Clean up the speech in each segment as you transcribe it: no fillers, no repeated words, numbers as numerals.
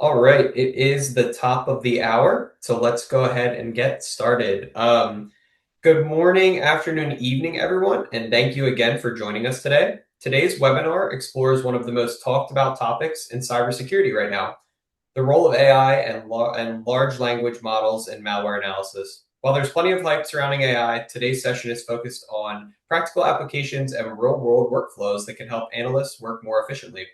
All right, it is the top of the hour, so let's go ahead and get started. Good morning, afternoon, evening, everyone, and thank you again for joining us today. Today's webinar explores one of the most talked about topics in cybersecurity right now, the role of AI and large language models in malware analysis. While there's plenty of hype surrounding AI, today's session is focused on practical applications and real-world workflows that can help analysts work more efficiently.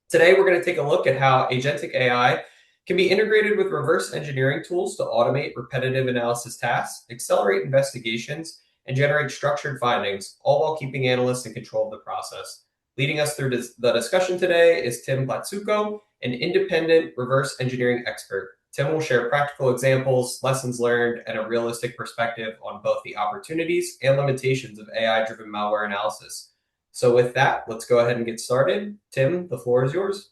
Today, we're going to take a look at how agentic AI can be integrated with reverse engineering tools to automate repetitive analysis tasks, accelerate investigations, and generate structured findings, all while keeping analysts in control of the process. Leading us through the discussion today is Tim Blazytko, an independent reverse engineering expert. Tim will share practical examples, lessons learned, and a realistic perspective on both the opportunities and limitations of AI-driven malware analysis. So with that, let's go ahead and get started. Tim, the floor is yours.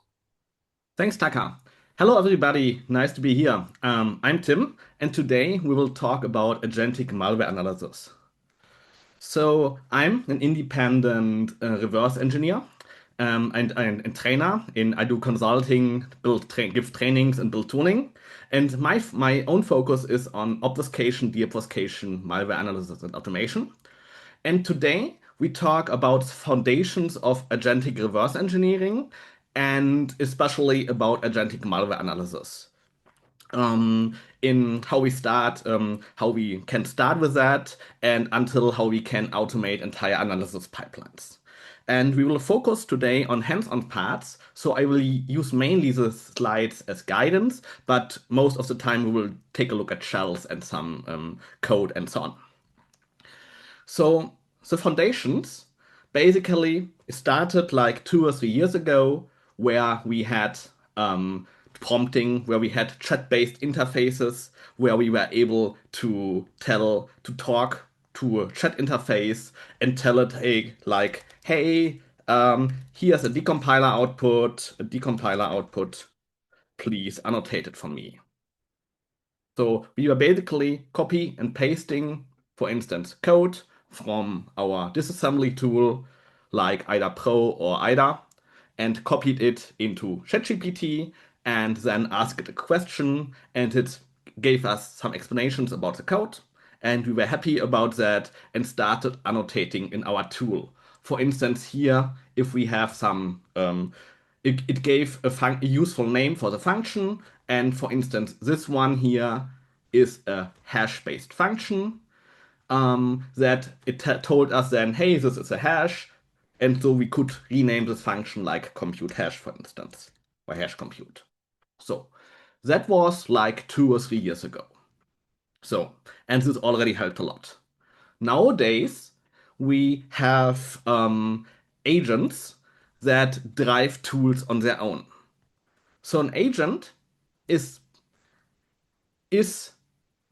Thanks, Taka. Hello, everybody. Nice to be here. I'm Tim, and today we will talk about agentic malware analysis. So I'm an independent reverse engineer and trainer. I do consulting, give trainings, and build tooling. And my own focus is on obfuscation, deobfuscation, malware analysis, and automation. And today we talk about foundations of agentic reverse engineering and especially about agentic malware analysis. In how we start, how we can start with that, and until how we can automate entire analysis pipelines. And we will focus today on hands-on parts, so I will use mainly the slides as guidance, but most of the time we will take a look at shells and some code and so on. So the foundations basically started like 2 or 3 years ago, where we had prompting, where we had chat-based interfaces, where we were able to talk to a chat interface and tell it, hey, here's a decompiler output, please annotate it for me. So we were basically copy and pasting, for instance, code from our disassembly tool like IDA Pro or IDA and copied it into ChatGPT and then asked it a question, and it gave us some explanations about the code, and we were happy about that and started annotating in our tool. For instance, here, if we have some, it gave a useful name for the function, and for instance, this one here is a hash-based function that it told us then, hey, this is a hash. And so we could rename this function like compute hash, for instance, or hash compute. So that was like 2 or 3 years ago. So, and this already helped a lot. Nowadays, we have agents that drive tools on their own. So an agent is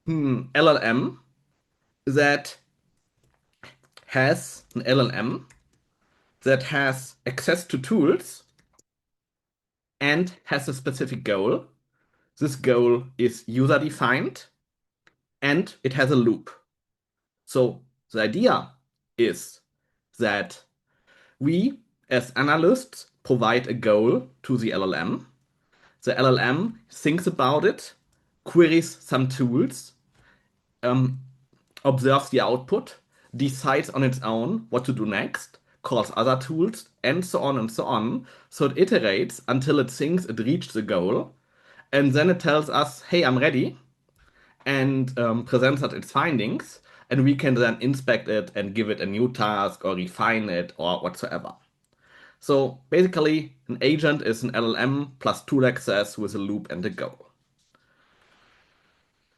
LLM that has an LLM that has access to tools and has a specific goal. This goal is user defined and it has a loop. So the idea is that we as analysts provide a goal to the LLM. The LLM thinks about it, queries some tools, observes the output, decides on its own what to do next, calls other tools, and so on and so on. So it iterates until it thinks it reached the goal, and then it tells us, hey, I'm ready, and presents us its findings, and we can then inspect it and give it a new task or refine it or whatsoever. So basically, an agent is an LLM plus tool access with a loop and a goal.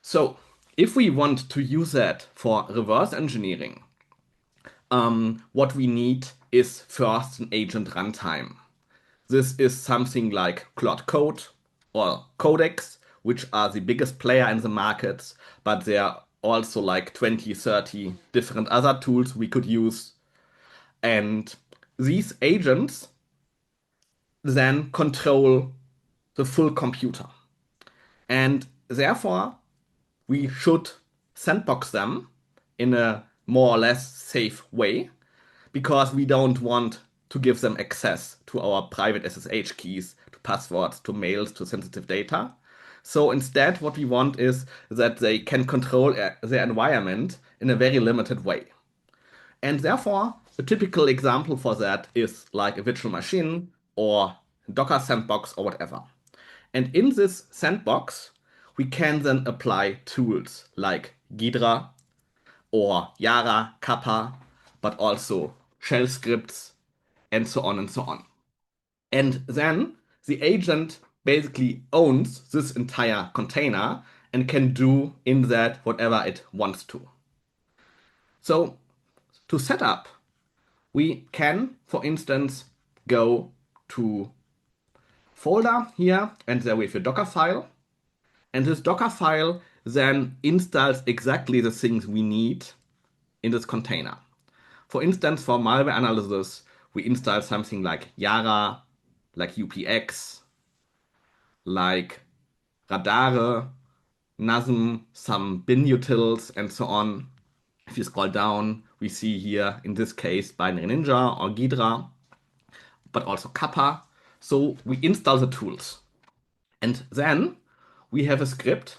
So if we want to use that for reverse engineering, what we need is first an agent runtime. This is something like Claude Code or Codex, which are the biggest player in the markets, but there are also like 20, 30 different other tools we could use. And these agents then control the full computer. And therefore, we should sandbox them in a more or less safe way because we don't want to give them access to our private SSH keys, to passwords, to mails, to sensitive data. So instead, what we want is that they can control their environment in a very limited way. And therefore, a typical example for that is like a virtual machine or Docker sandbox or whatever. And in this sandbox, we can then apply tools like Ghidra or Yara, Kappa, but also shell scripts, and so on and so on. And then the agent basically owns this entire container and can do in that whatever it wants to. So to set up, we can, for instance, go to folder here, and there we have a Docker file. And this Docker file then installs exactly the things we need in this container. For instance, for malware analysis, we install something like Yara, like UPX, like Radare, NASM, some bin utils, and so on. If you scroll down, we see here, in this case, Binary Ninja or Ghidra, but also Kappa. So we install the tools. And then we have a script,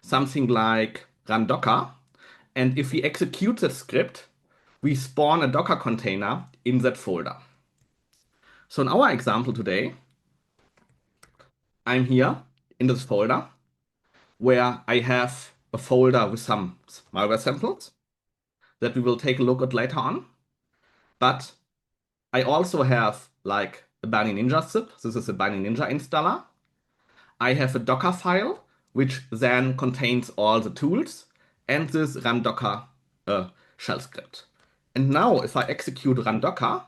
something like run docker. And if we execute that script, we spawn a Docker container in that folder. So in our example today, I'm here in this folder where I have a folder with some malware samples that we will take a look at later on. But I also have like a Binary Ninja zip. This is a Binary Ninja installer. I have a Docker file, which then contains all the tools and this run Docker shell script. And now if I execute run Docker,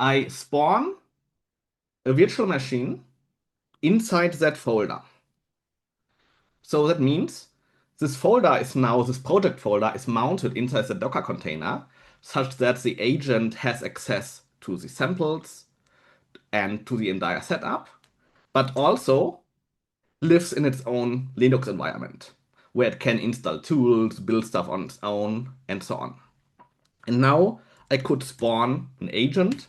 I spawn a virtual machine inside that folder. So that means this folder is now, this project folder is mounted inside the Docker container such that the agent has access to the samples and to the entire setup, but also lives in its own Linux environment where it can install tools, build stuff on its own, and so on. And now I could spawn an agent.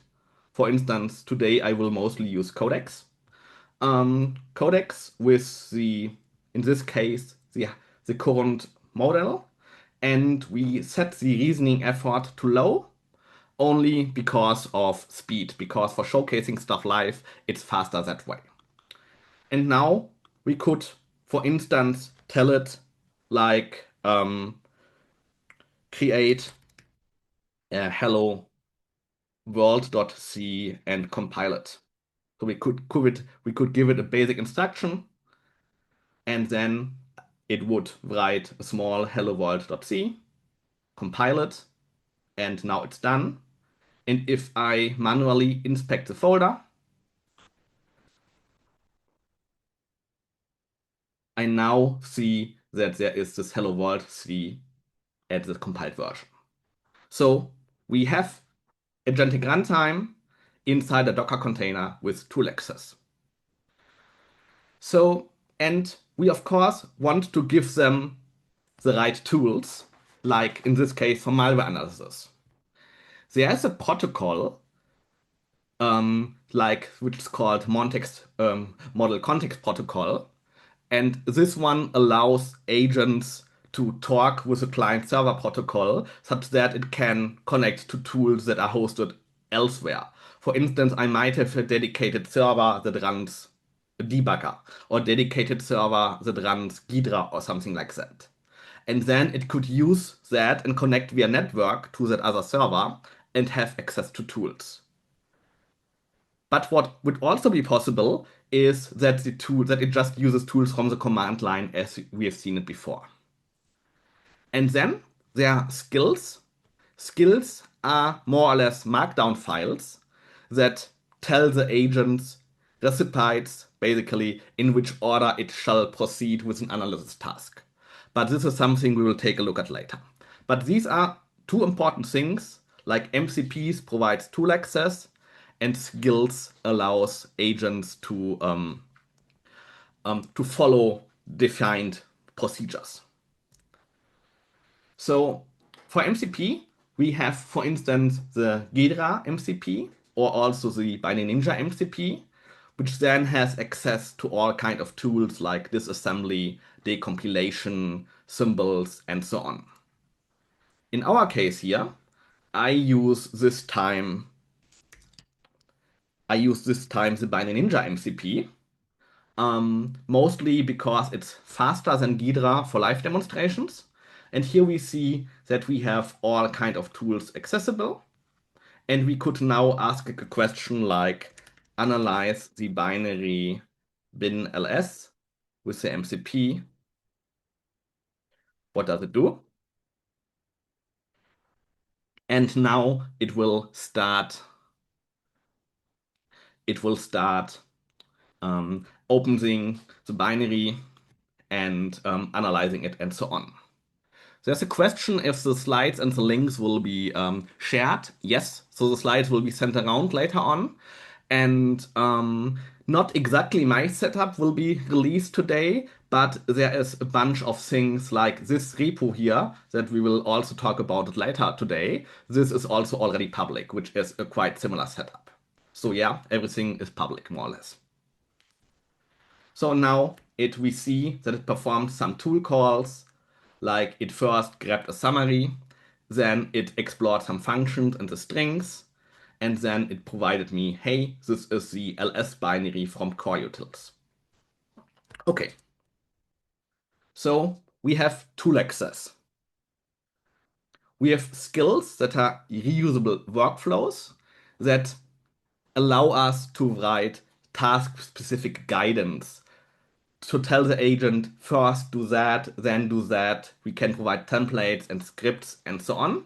For instance, today I will mostly use Codex. Codex with the, in this case, the current model. And we set the reasoning effort to low only because of speed, because for showcasing stuff live, it's faster that way. And now we could, for instance, tell it like create hello world.c and compile it. So we could give it a basic instruction, and then it would write a small hello world.c, compile it, and now it's done. And if I manually inspect the folder, I now see that there is this hello world c at the compiled version. So we have agentic runtime inside a Docker container with tool access. So, and we of course want to give them the right tools, like in this case for malware analysis. There is a protocol, like which is called Model Context Protocol, and this one allows agents to talk with the client server protocol such that it can connect to tools that are hosted elsewhere. For instance, I might have a dedicated server that runs a debugger or dedicated server that runs Ghidra or something like that. And then it could use that and connect via network to that other server and have access to tools. But what would also be possible is that that it just uses tools from the command line as we have seen it before. And then there are skills. Skills are more or less markdown files that tell the agents recipes basically in which order it shall proceed with an analysis task. But this is something we will take a look at later. But these are two important things, like MCPs provides tool access and skills allows agents to follow defined procedures. So for MCP, we have, for instance, the Ghidra MCP or also the Binary Ninja MCP, which then has access to all kind of tools like disassembly, decompilation, symbols, and so on. In our case here, I use this time the Binary Ninja MCP, mostly because it's faster than Ghidra for live demonstrations. And here we see that we have all kind of tools accessible. And we could now ask a question like analyze the binary bin ls with the MCP. What does it do? And now it will start opening the binary and analyzing it and so on. There's a question if the slides and the links will be shared. Yes, so the slides will be sent around later on. And not exactly my setup will be released today, but there is a bunch of things like this repo here that we will also talk about it later today. This is also already public, which is a quite similar setup. So yeah, everything is public more or less. So now we see that it performed some tool calls, like it first grabbed a summary, then it explored some functions and the strings, and then it provided me, hey, this is the ls binary from core utils. Okay, so we have tool access. We have skills that are reusable workflows that allow us to write task-specific guidance to tell the agent first do that, then do that. We can provide templates and scripts and so on.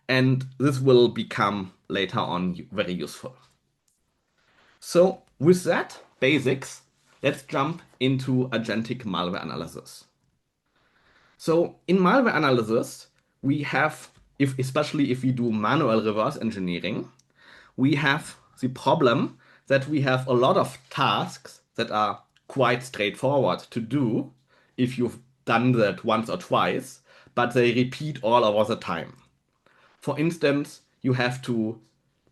And this will become later on very useful. So with that basics, let's jump into agentic malware analysis. So in malware analysis, we have, especially if we do manual reverse engineering, we have the problem that we have a lot of tasks that are quite straightforward to do if you've done that once or twice, but they repeat all over the time. For instance, you have to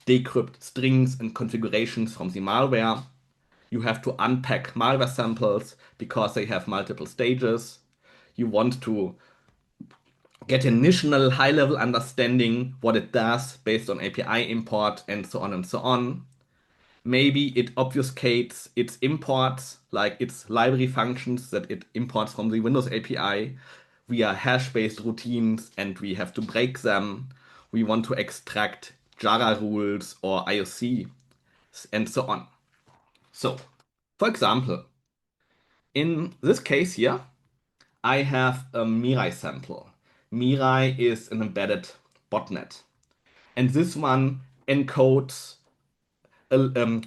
decrypt strings and configurations from the malware. You have to unpack malware samples because they have multiple stages. You want to get initial high-level understanding what it does based on API import and so on and so on. Maybe it obfuscates its imports, like its library functions that it imports from the Windows API via hash-based routines, and we have to break them. We want to extract Jara rules or IOC and so on. So, for example, in this case here, I have a Mirai sample. Mirai is an embedded botnet. And this one encodes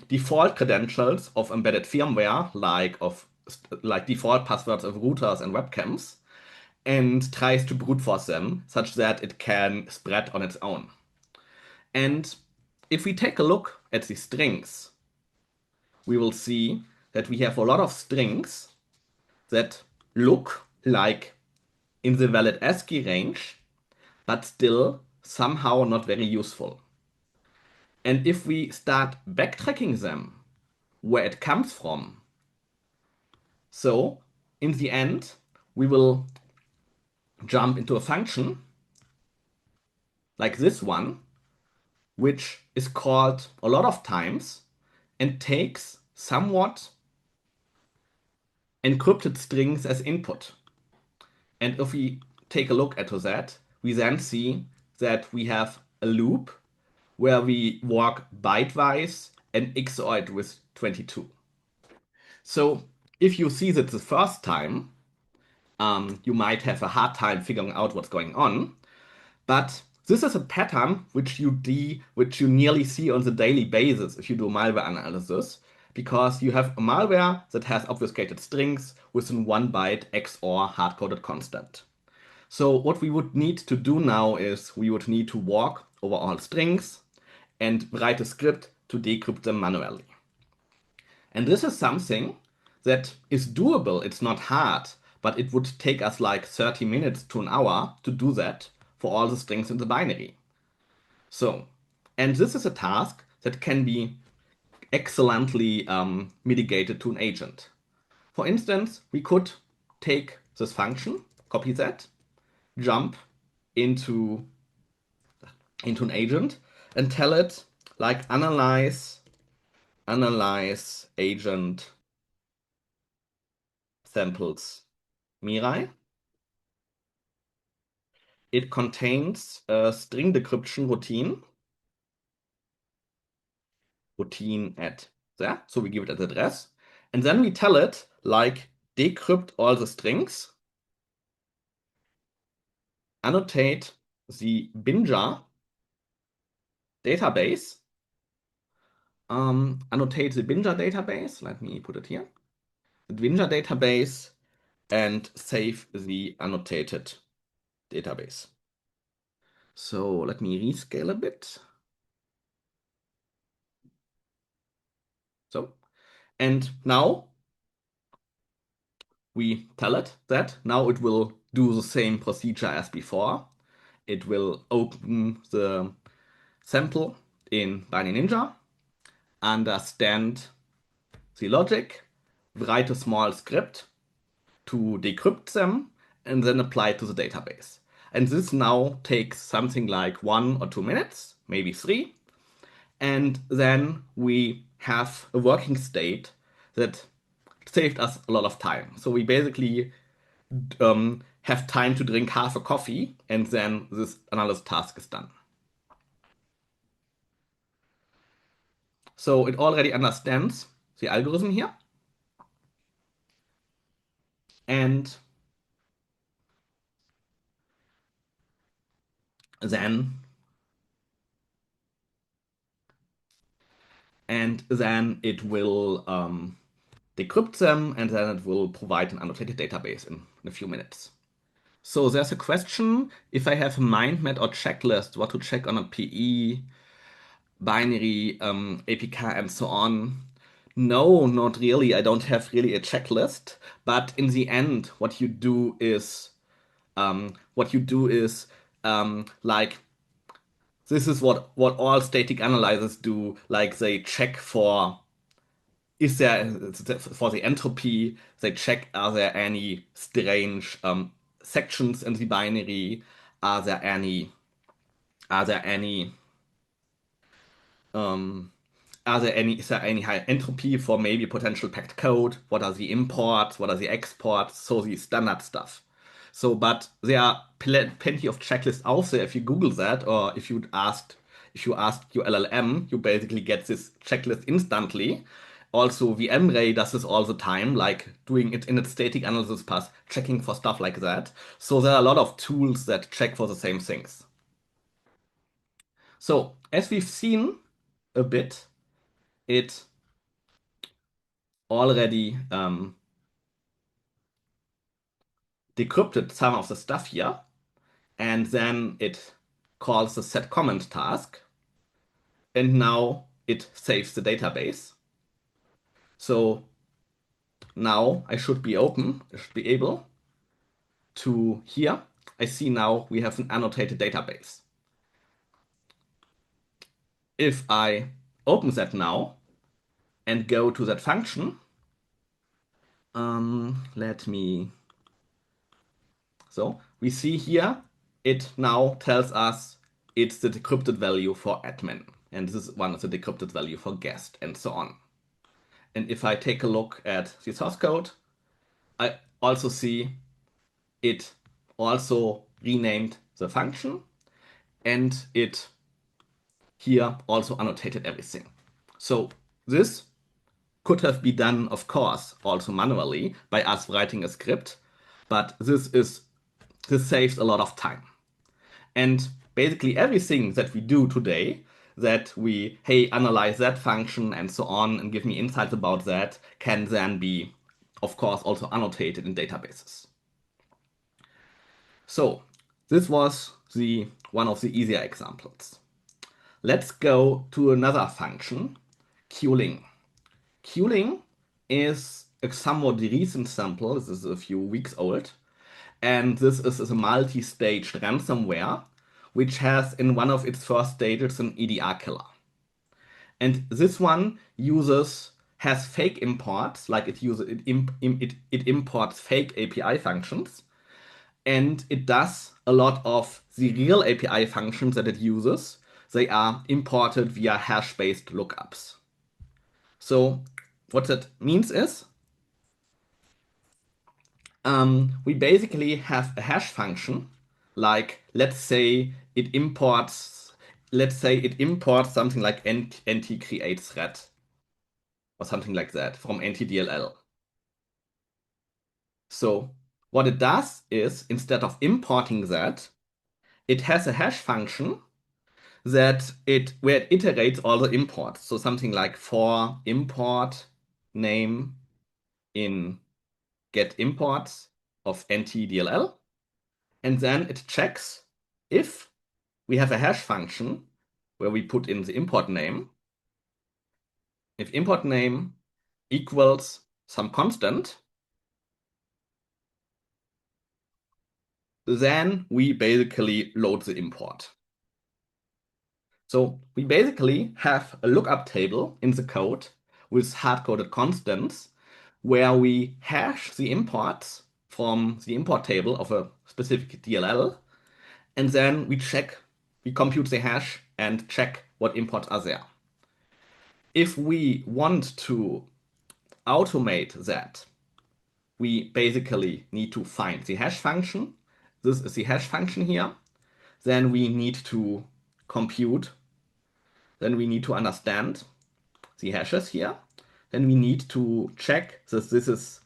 default credentials of embedded firmware, like default passwords of routers and webcams, and tries to brute force them such that it can spread on its own. And if we take a look at the strings, we will see that we have a lot of strings that look like in the valid ASCII range, but still somehow not very useful. And if we start backtracking them, where it comes from, so in the end, we will jump into a function like this one, which is called a lot of times and takes somewhat encrypted strings as input. And if we take a look at that, we then see that we have a loop where we walk bytewise and XOR it with 22. So if you see that the first time, you might have a hard time figuring out what's going on. But this is a pattern which you nearly see on the daily basis if you do malware analysis, because you have a malware that has obfuscated strings within 1 byte XOR hard-coded constant. So what we would need to do now is we would need to walk over all strings and write a script to decrypt them manually. And this is something that is doable. It's not hard, but it would take us like 30 minutes to an hour to do that for all the strings in the binary. So, and this is a task that can be excellently mitigated to an agent. For instance, we could take this function, copy that, jump into an agent and tell it like analyze agent samples Mirai. It contains a string decryption routine at there. So we give it as address. And then we tell it like decrypt all the strings, annotate the Binja database, annotate the Binja database. Let me put it here. The Binja database and save the annotated database. So let me rescale a bit. So, and now we tell it that now it will do the same procedure as before. It will open the sample in Binary Ninja, understand the logic, write a small script to decrypt them, and then apply it to the database. And this now takes something like 1 or 2 minutes, maybe 3. And then we have a working state that saved us a lot of time. So we basically have time to drink half a coffee, and then this analyst task is done. So it already understands the algorithm here. And then it will decrypt them, and then it will provide an annotated database in a few minutes. So there's a question, if I have a mind map or checklist, what to check on a PE, binary, APK, and so on. No, not really. I don't have really a checklist. But in the end, what you do is like this is what all static analyzers do. Like they check for is there for the entropy. They check are there any strange sections in the binary. Are there any are there any um, is there any high entropy for maybe potential packed code? What are the imports? What are the exports? So the standard stuff. So, but there are plenty of checklists out there. If you Google that, or if you asked your LLM, you basically get this checklist instantly. Also, VMRay does this all the time, like doing it in its static analysis path, checking for stuff like that. So there are a lot of tools that check for the same things. So, as we've seen a bit, it already decrypted some of the stuff here, and then it calls the set comment task, and now it saves the database. So now I should be able to here. I see now we have an annotated database. If I open that now and go to that function, let me so we see here, it now tells us it's the decrypted value for admin, and this is one of the decrypted value for guest, and so on. And if I take a look at the source code, I also see it also renamed the function, and it here also annotated everything. So this could have been done, of course, also manually by us writing a script, but this saves a lot of time. And basically everything that we do today, that we, hey, analyze that function and so on, and give me insights about that, can then be, of course, also annotated in databases. So this was one of the easier examples. Let's go to another function, queuing. Queuing is a somewhat recent sample. This is a few weeks old. And this is a multi-stage ransomware which has in one of its first stages an EDR killer. And this one has fake imports, like it imports fake API functions, and it does a lot of the real API functions that it uses. They are imported via hash-based lookups. So what that means is we basically have a hash function, like let's say it imports something like nt create thread or something like that from ntdll. So what it does is instead of importing that, it has a hash function where it iterates all the imports. So something like for import name in get imports of ntdll, and then it checks if we have a hash function where we put in the import name. If import name equals some constant, then we basically load the import. So we basically have a lookup table in the code with hard-coded constants where we hash the imports from the import table of a specific DLL, and then we compute the hash and check what imports are there. If we want to automate that, we basically need to find the hash function. This is the hash function here. Then we need to compute. Then we need to understand the hashes here. Then we need to check that this is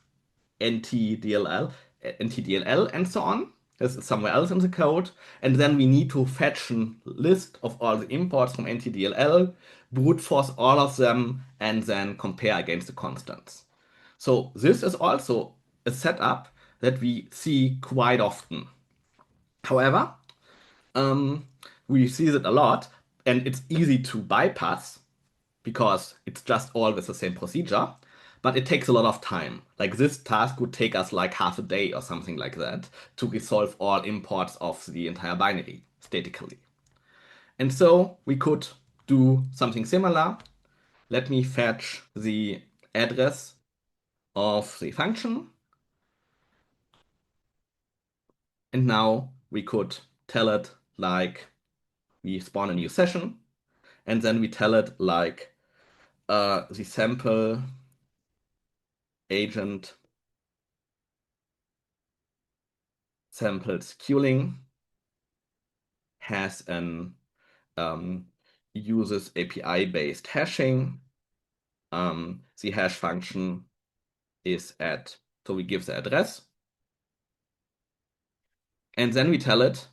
ntdll, ntdll, and so on. This is somewhere else in the code. And then we need to fetch a list of all the imports from ntdll, brute force all of them, and then compare against the constants. So this is also a setup that we see quite often. However, um, we see it a lot, and it's easy to bypass because it's just always the same procedure, but it takes a lot of time. Like this task would take us like half a day or something like that to resolve all imports of the entire binary statically. And so we could do something similar. Let me fetch the address of the function. And now we could tell it like we spawn a new session, and then we tell it like the sample agent samples queuing has an uses API-based hashing. The hash function is so we give the address, and then we tell it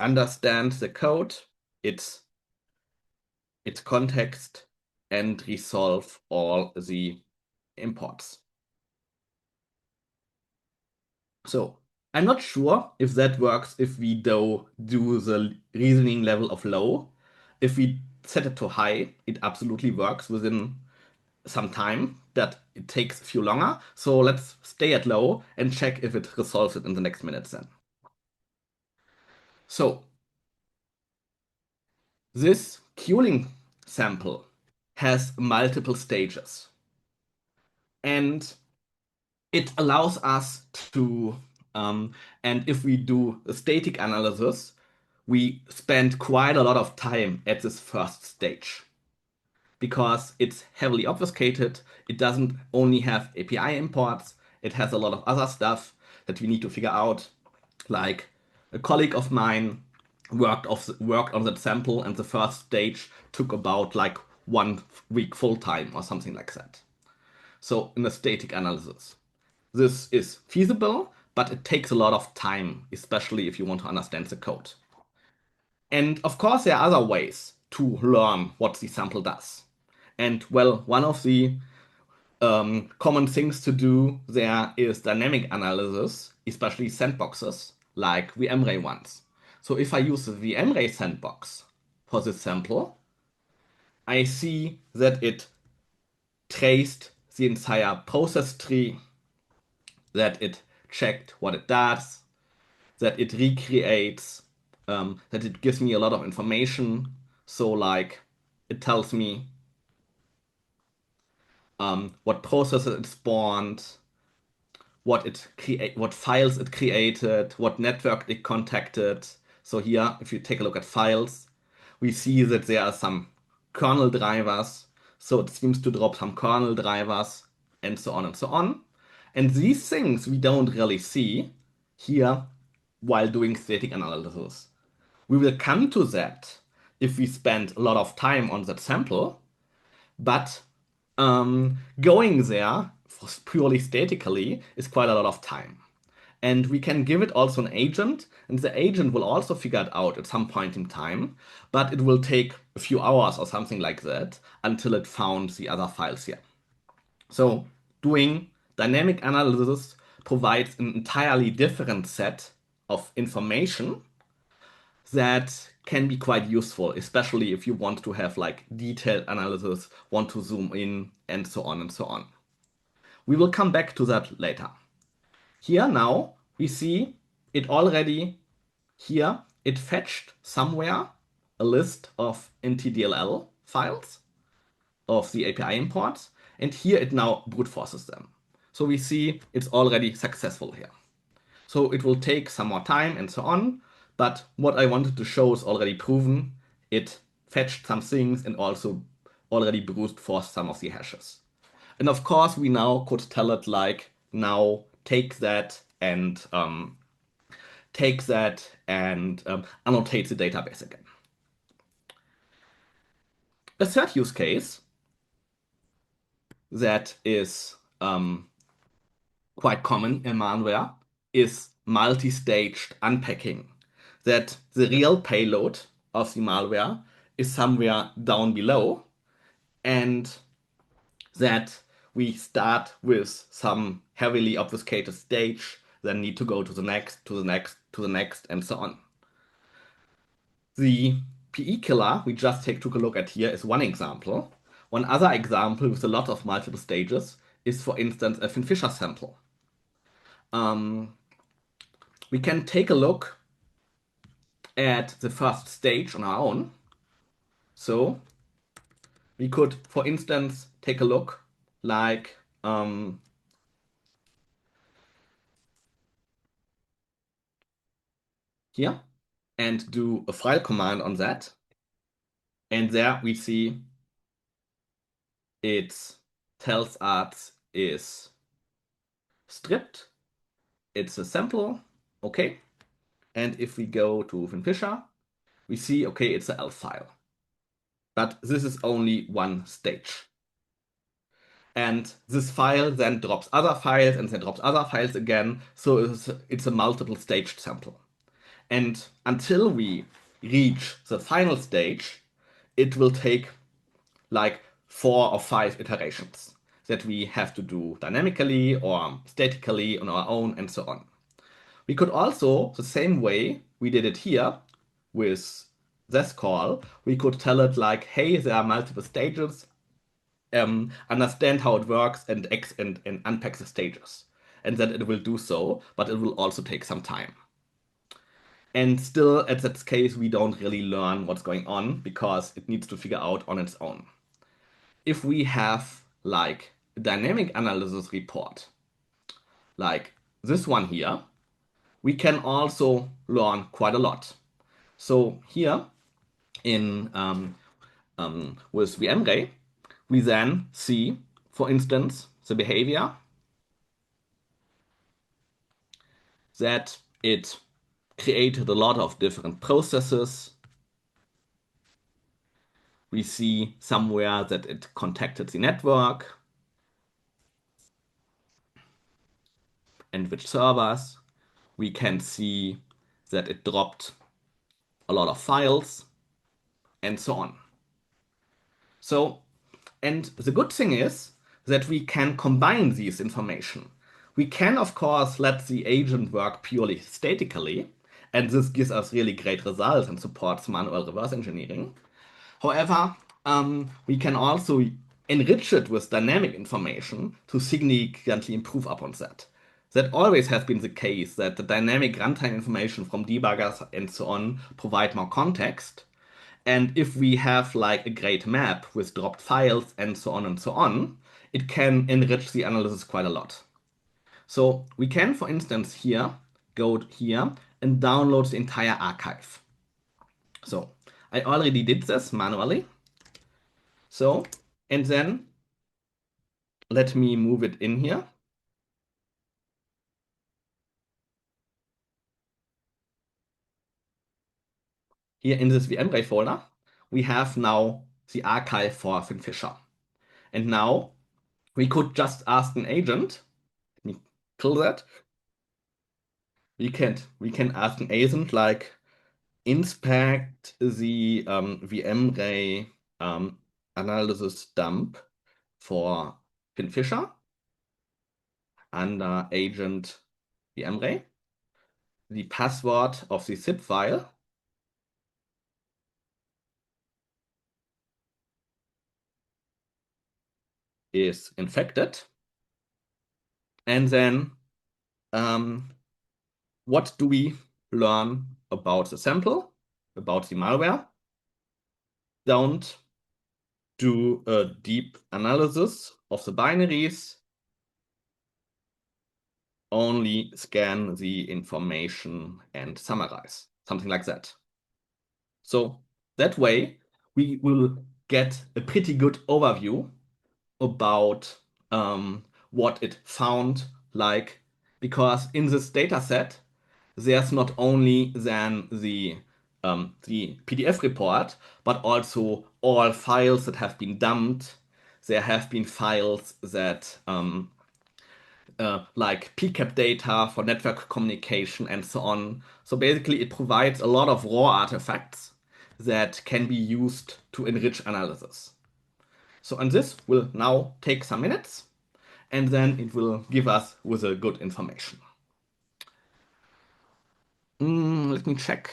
understand the code, its context, and resolve all the imports. So I'm not sure if that works if we do the reasoning level of low. If we set it to high, it absolutely works within some time, that it takes a few longer. So let's stay at low and check if it resolves it in the next minutes then. So this queuing sample has multiple stages, and it allows us to, and if we do a static analysis, we spend quite a lot of time at this first stage because it's heavily obfuscated. It doesn't only have API imports, it has a lot of other stuff that we need to figure out. Like a colleague of mine worked on that sample, and the first stage took about like 1 week full time or something like that. So in a static analysis, this is feasible, but it takes a lot of time, especially if you want to understand the code. And of course, there are other ways to learn what the sample does. And well, one of the common things to do there is dynamic analysis, especially sandboxes like VMRay ones. So if I use the VMRay sandbox for this sample, I see that it traced the entire process tree, that it checked what it does, that it recreates that it gives me a lot of information. So like it tells me what processes it spawned, what files it created, what network it contacted. So here, if you take a look at files, we see that there are some kernel drivers. So it seems to drop some kernel drivers and so on and so on. And these things we don't really see here while doing static analysis. We will come to that if we spend a lot of time on that sample, but going there purely statically is quite a lot of time. And we can give it also an agent, and the agent will also figure it out at some point in time, but it will take a few hours or something like that until it found the other files here. So doing dynamic analysis provides an entirely different set of information that can be quite useful, especially if you want to have like detailed analysis, want to zoom in, and so on and so on. We will come back to that later. Here now we see it already here. It fetched somewhere a list of NTDLL files of the API imports, and here it now brute forces them. So we see it's already successful here. So it will take some more time and so on, but what I wanted to show is already proven. It fetched some things and also already brute forced some of the hashes. And of course, we now could tell it like, now take that and annotate the database again. A third use case that is quite common in malware is multi-staged unpacking. That the real payload of the malware is somewhere down below, and that we start with some heavily obfuscated stage, then need to go to the next, to the next, to the next, and so on. The PE killer we just took a look at here is one example. One other example with a lot of multiple stages is, for instance, a Fisher sample. We can take a look at the first stage on our own. So we could, for instance, take a look like here and do a file command on that. And there we see it tells us is stripped. It's a sample, okay. And if we go to Fisher, we see, okay, it's a ELF file. But this is only one stage. And this file then drops other files and then drops other files again. So it's a multiple staged sample. And until we reach the final stage, it will take like 4 or 5 iterations that we have to do dynamically or statically on our own and so on. We could also, the same way we did it here with this call, we could tell it like, hey, there are multiple stages, understand how it works and unpack the stages. And then it will do so, but it will also take some time. And still, at that case, we don't really learn what's going on because it needs to figure out on its own. If we have like a dynamic analysis report, like this one here, we can also learn quite a lot. So here in with VMRay, we then see, for instance, the behavior that it created a lot of different processes. We see somewhere that it contacted the network and which servers. We can see that it dropped a lot of files and so on. So, and the good thing is that we can combine these information. We can, of course, let the agent work purely statically, and this gives us really great results and supports manual reverse engineering. However, we can also enrich it with dynamic information to significantly improve upon that. that always has been the case that the dynamic runtime information from debuggers and so on provide more context. And if we have like a great map with dropped files and so on, it can enrich the analysis quite a lot. So we can, for instance, here go here and download the entire archive. So I already did this manually. So, and then let me move it in here. Here in this VMware folder, we have now the archive for Fisher. And now we could just ask an agent, let me kill that. We can ask an agent like inspect the VMware analysis dump for Fisher under agent VMware. The password of the zip file is infected. And then what do we learn about the sample, about the malware? Don't do a deep analysis of the binaries, only scan the information and summarize, something like that. So that way, we will get a pretty good overview about what it found like, because in this data set, there's not only then the PDF report, but also all files that have been dumped. There have been files that like PCAP data for network communication and so on. So basically, it provides a lot of raw artifacts that can be used to enrich analysis. So, and this will now take some minutes, and then it will give us with a good information. Let me check.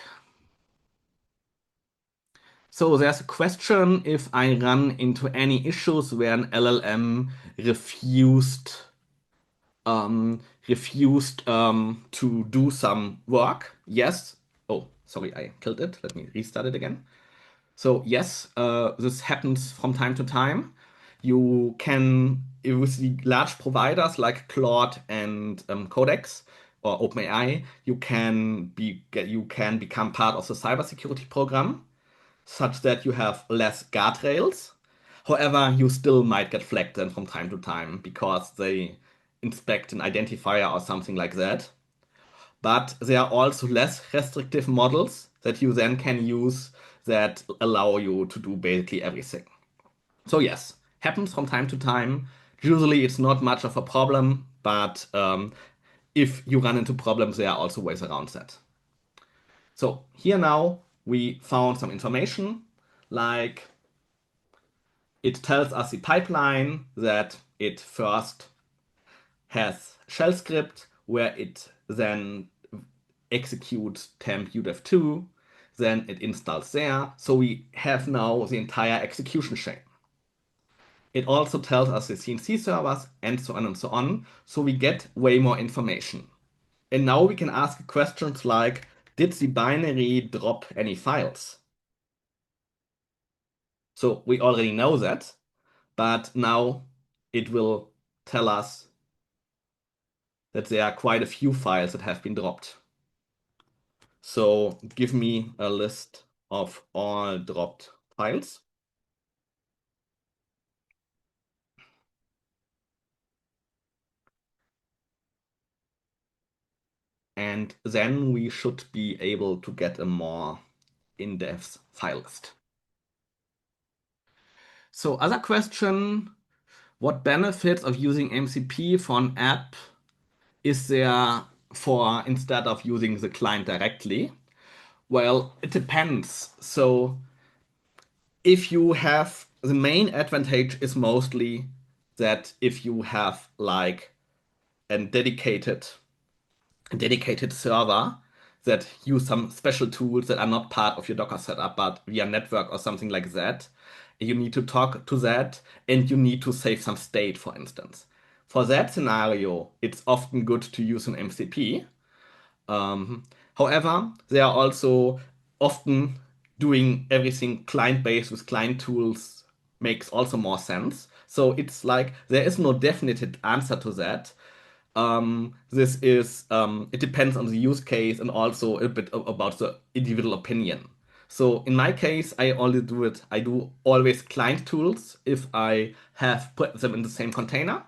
So there's a question if I run into any issues where an LLM refused to do some work. Yes. Oh, sorry, I killed it. Let me restart it again. So yes, this happens from time to time. You can, with the large providers like Claude and Codex or OpenAI, you can become part of the cybersecurity program, such that you have less guardrails. However, you still might get flagged then from time to time because they inspect an identifier or something like that. But there are also less restrictive models that you then can use that allow you to do basically everything. So yes, happens from time to time. Usually it's not much of a problem, but if you run into problems, there are also ways around that. So here now we found some information, like it tells us the pipeline that it first has shell script where it then executes temp udev2, then it installs there. So we have now the entire execution chain. It also tells us the CNC servers and so on and so on. So we get way more information. And now we can ask questions like, did the binary drop any files? So we already know that, but now it will tell us that there are quite a few files that have been dropped. So give me a list of all dropped files. And then we should be able to get a more in-depth file list. So other question, what benefits of using MCP for an app is there for instead of using the client directly? Well, it depends. So if you have the main advantage is mostly that if you have like a dedicated server that use some special tools that are not part of your Docker setup, but via network or something like that. You need to talk to that and you need to save some state, for instance. For that scenario, it's often good to use an MCP. Um, However, they are also often doing everything client-based with client tools makes also more sense. So it's like there is no definite answer to that. This is it depends on the use case and also a bit about the individual opinion. So in my case, I only do it. I do always client tools if I have put them in the same container,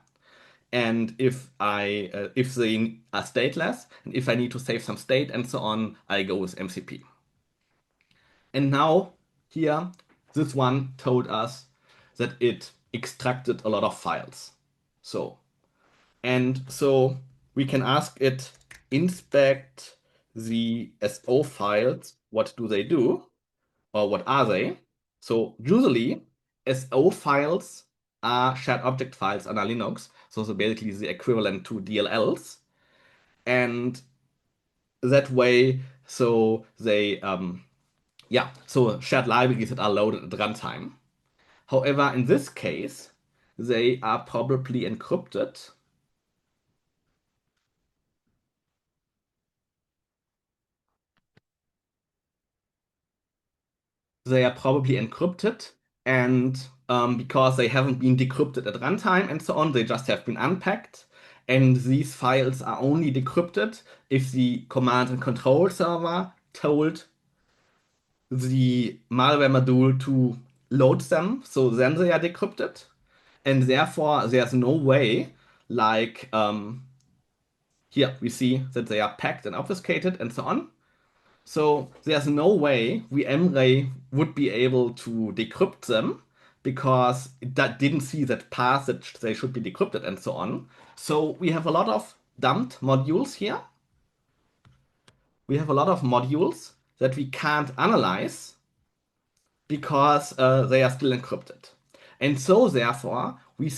and if they are stateless, and if I need to save some state and so on, I go with MCP. And now here, this one told us that it extracted a lot of files. So so we can ask it inspect the SO files. What do they do? Or what are they? So usually SO files are shared object files under Linux. So basically the equivalent to DLLs. And that way, so they so shared libraries that are loaded at runtime. However, in this case, they are probably encrypted. They are probably encrypted, and because they haven't been decrypted at runtime and so on, they just have been unpacked. And these files are only decrypted if the command and control server told the malware module to load them, so then they are decrypted. And therefore, there's no way, like here we see that they are packed and obfuscated and so on. So there's no way VMray would be able to decrypt them because that didn't see that path that they should be decrypted and so on. So we have a lot of dumped modules here. We have a lot of modules that we can't analyze because they are still encrypted. And so therefore we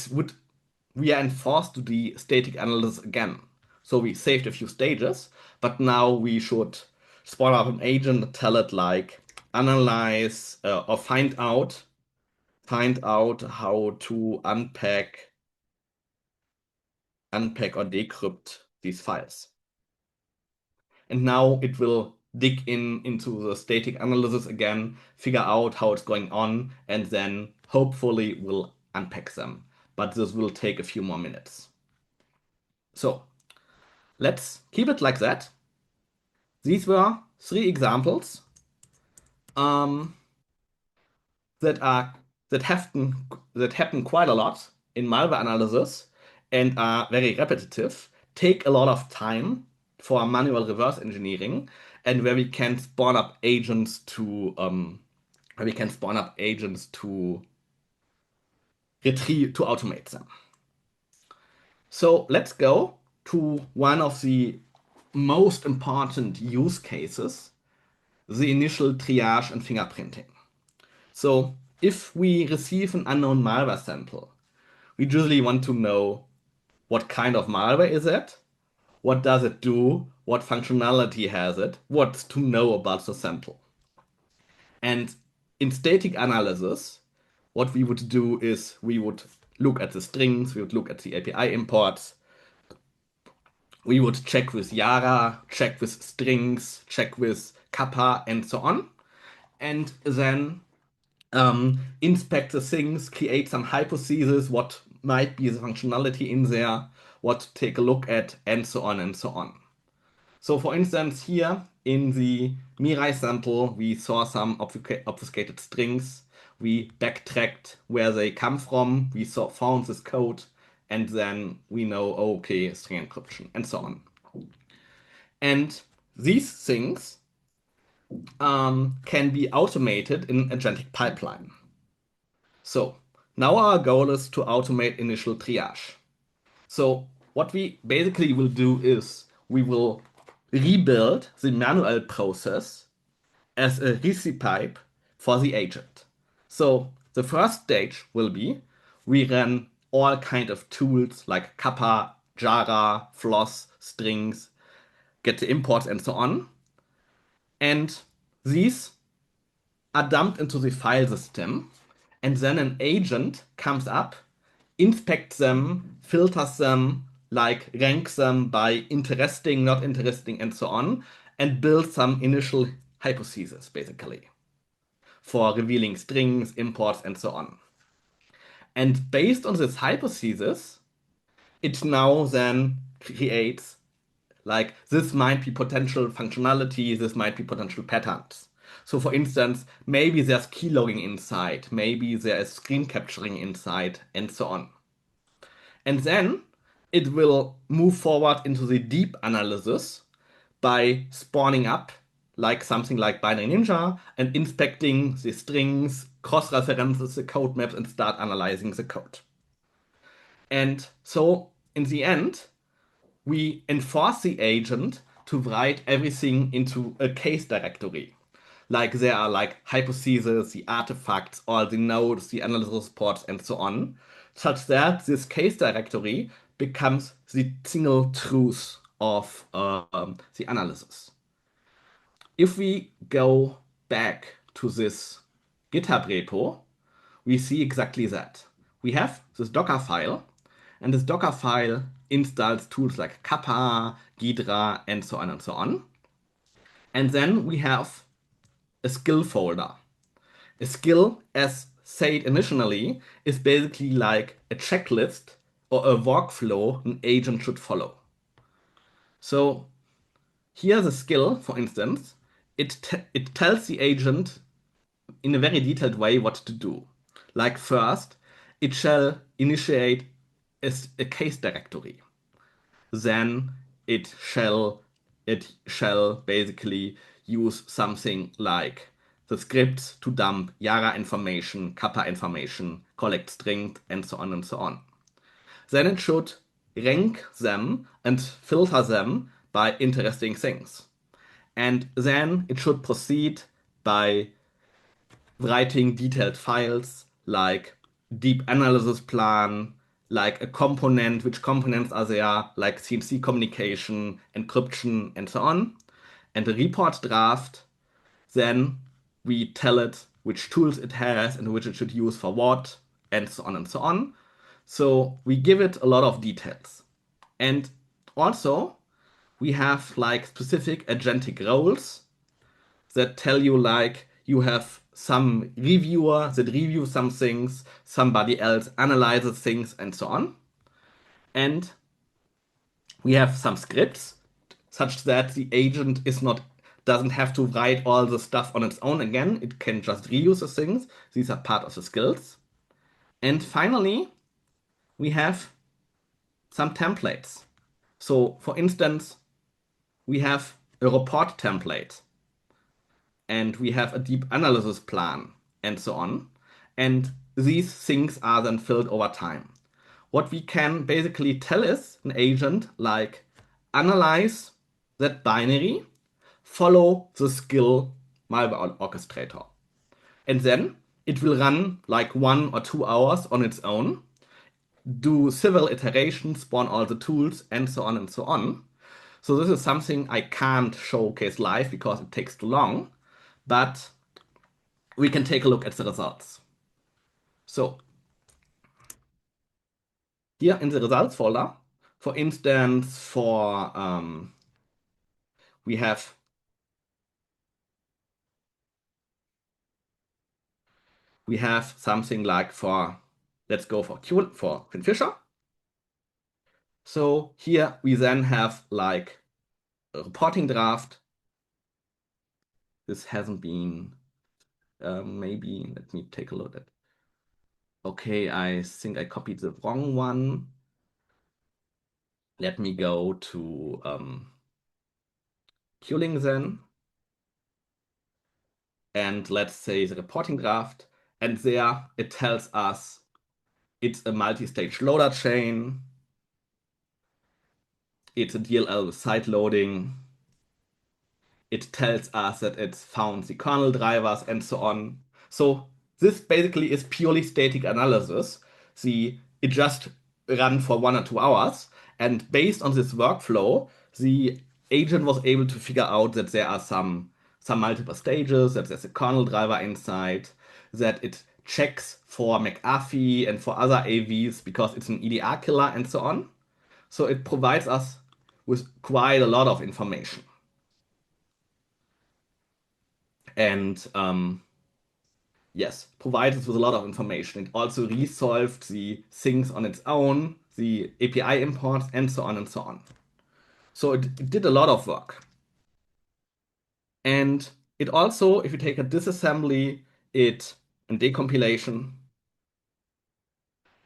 are enforced to do static analysis again. So we saved a few stages, but now we should spawn up an agent, tell it like analyze or find out how to unpack or decrypt these files. And now it will dig into the static analysis again, figure out how it's going on, and then hopefully will unpack them. But this will take a few more minutes. So let's keep it like that. These were three examples um, that are that happen quite a lot in malware analysis and are very repetitive, take a lot of time for manual reverse engineering, and where we can spawn up agents to retrieve to automate them. So let's go to one of the most important use cases, the initial triage and fingerprinting. So if we receive an unknown malware sample, we usually want to know what kind of malware is it, what does it do, what functionality has it, what's to know about the sample. And in static analysis, what we would do is we would look at the strings, we would look at the API imports, we would check with Yara, check with strings, check with kappa, and so on. And then inspect the things, create some hypotheses, what might be the functionality in there, what to take a look at, and so on and so on. So for instance, here in the Mirai sample, we saw some obfuscated strings. We backtracked where they come from. We found this code, and then we know, okay, string encryption, and so on. And these things can be automated in agentic pipeline. So now our goal is to automate initial triage. So what we basically will do is we will rebuild the manual process as a recipe pipe for the agent. So the first stage will be we run all kind of tools like kappa, Jara, floss, strings, get the imports and so on. And these are dumped into the file system. And then an agent comes up inspects them, filters them, like ranks them by interesting, not interesting, and so on, and builds some initial hypotheses, basically, for revealing strings, imports, and so on. And based on this hypothesis, it now then creates like this might be potential functionality, this might be potential patterns. So for instance, maybe there's keylogging inside, maybe there is screen capturing inside, and so on. And then it will move forward into the deep analysis by spawning up like something like Binary Ninja and inspecting the strings, cross references the code maps, and start analyzing the code. And so in the end, we enforce the agent to write everything into a case directory. Like there are like hypotheses, the artifacts, all the nodes, the analysis reports, and so on, such that this case directory becomes the single truth of the analysis. If we go back to this GitHub repo, we see exactly that. We have this Docker file, and this Docker file installs tools like Kappa, Ghidra, and so on and so on. And then we have a skill folder. A skill, as said initially, is basically like a checklist or a workflow an agent should follow. So here's a skill, for instance. It tells the agent in a very detailed way what to do. Like first, it shall initiate a case directory. Then it shall basically use something like the scripts to dump Yara information, Kappa information, collect strings, and so on and so on. Then it should rank them and filter them by interesting things. And then it should proceed by writing detailed files like deep analysis plan, like a component, which components are there, like CMC communication, encryption, and so on, and a report draft. Then we tell it which tools it has and which it should use for what, and so on and so on. So we give it a lot of details. And also, we have like specific agentic roles that tell you like you have some reviewer that reviews some things, somebody else analyzes things, and so on. And we have some scripts such that the agent is not doesn't have to write all the stuff on its own again. It can just reuse the things. These are part of the skills. And finally, we have some templates. So for instance, we have a report template and we have a deep analysis plan and so on. And these things are then filled over time. What we can basically tell is an agent like analyze that binary, follow the skill malware orchestrator. And then it will run like 1 or 2 hours on its own, do several iterations, spawn all the tools, and so on and so on. So this is something I can't showcase live because it takes too long, but we can take a look at the results. So here in the results folder, for instance, we have something like let's go for Quinn-Fisher. So here we then have like a reporting draft. This hasn't been, maybe, let me take a look at. Okay, I think I copied the wrong one. Let me go to Queuing then. And let's say the reporting draft. And there it tells us it's a multi-stage loader chain. It's a DLL with side loading. It tells us that it's found the kernel drivers and so on. So this basically is purely static analysis. It just ran for 1 or 2 hours. And based on this workflow, the agent was able to figure out that there are some multiple stages, that there's a kernel driver inside, that it checks for McAfee and for other AVs because it's an EDR killer and so on. So it provides us with quite a lot of information. And yes, provides us with a lot of information. It also resolved the things on its own, the API imports, and so on and so on. So it did a lot of work. And it also, if you take a disassembly, it and decompilation,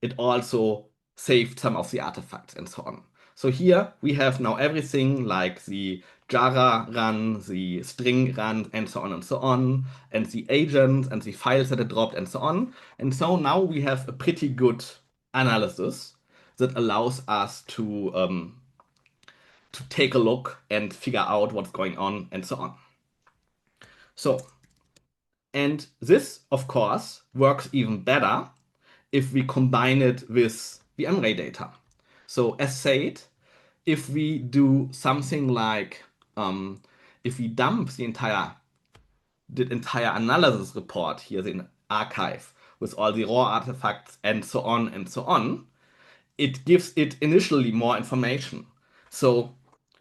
it also saved some of the artifacts and so on. So here we have now everything like the Jara run, the string run, and so on and so on, and the agents and the files that it dropped and so on. And so now we have a pretty good analysis that allows us to take a look and figure out what's going on and so on. So, and this, of course, works even better if we combine it with VMware data. So as said, if we do something like if we dump the entire analysis report here in archive with all the raw artifacts and so on, it gives it initially more information. So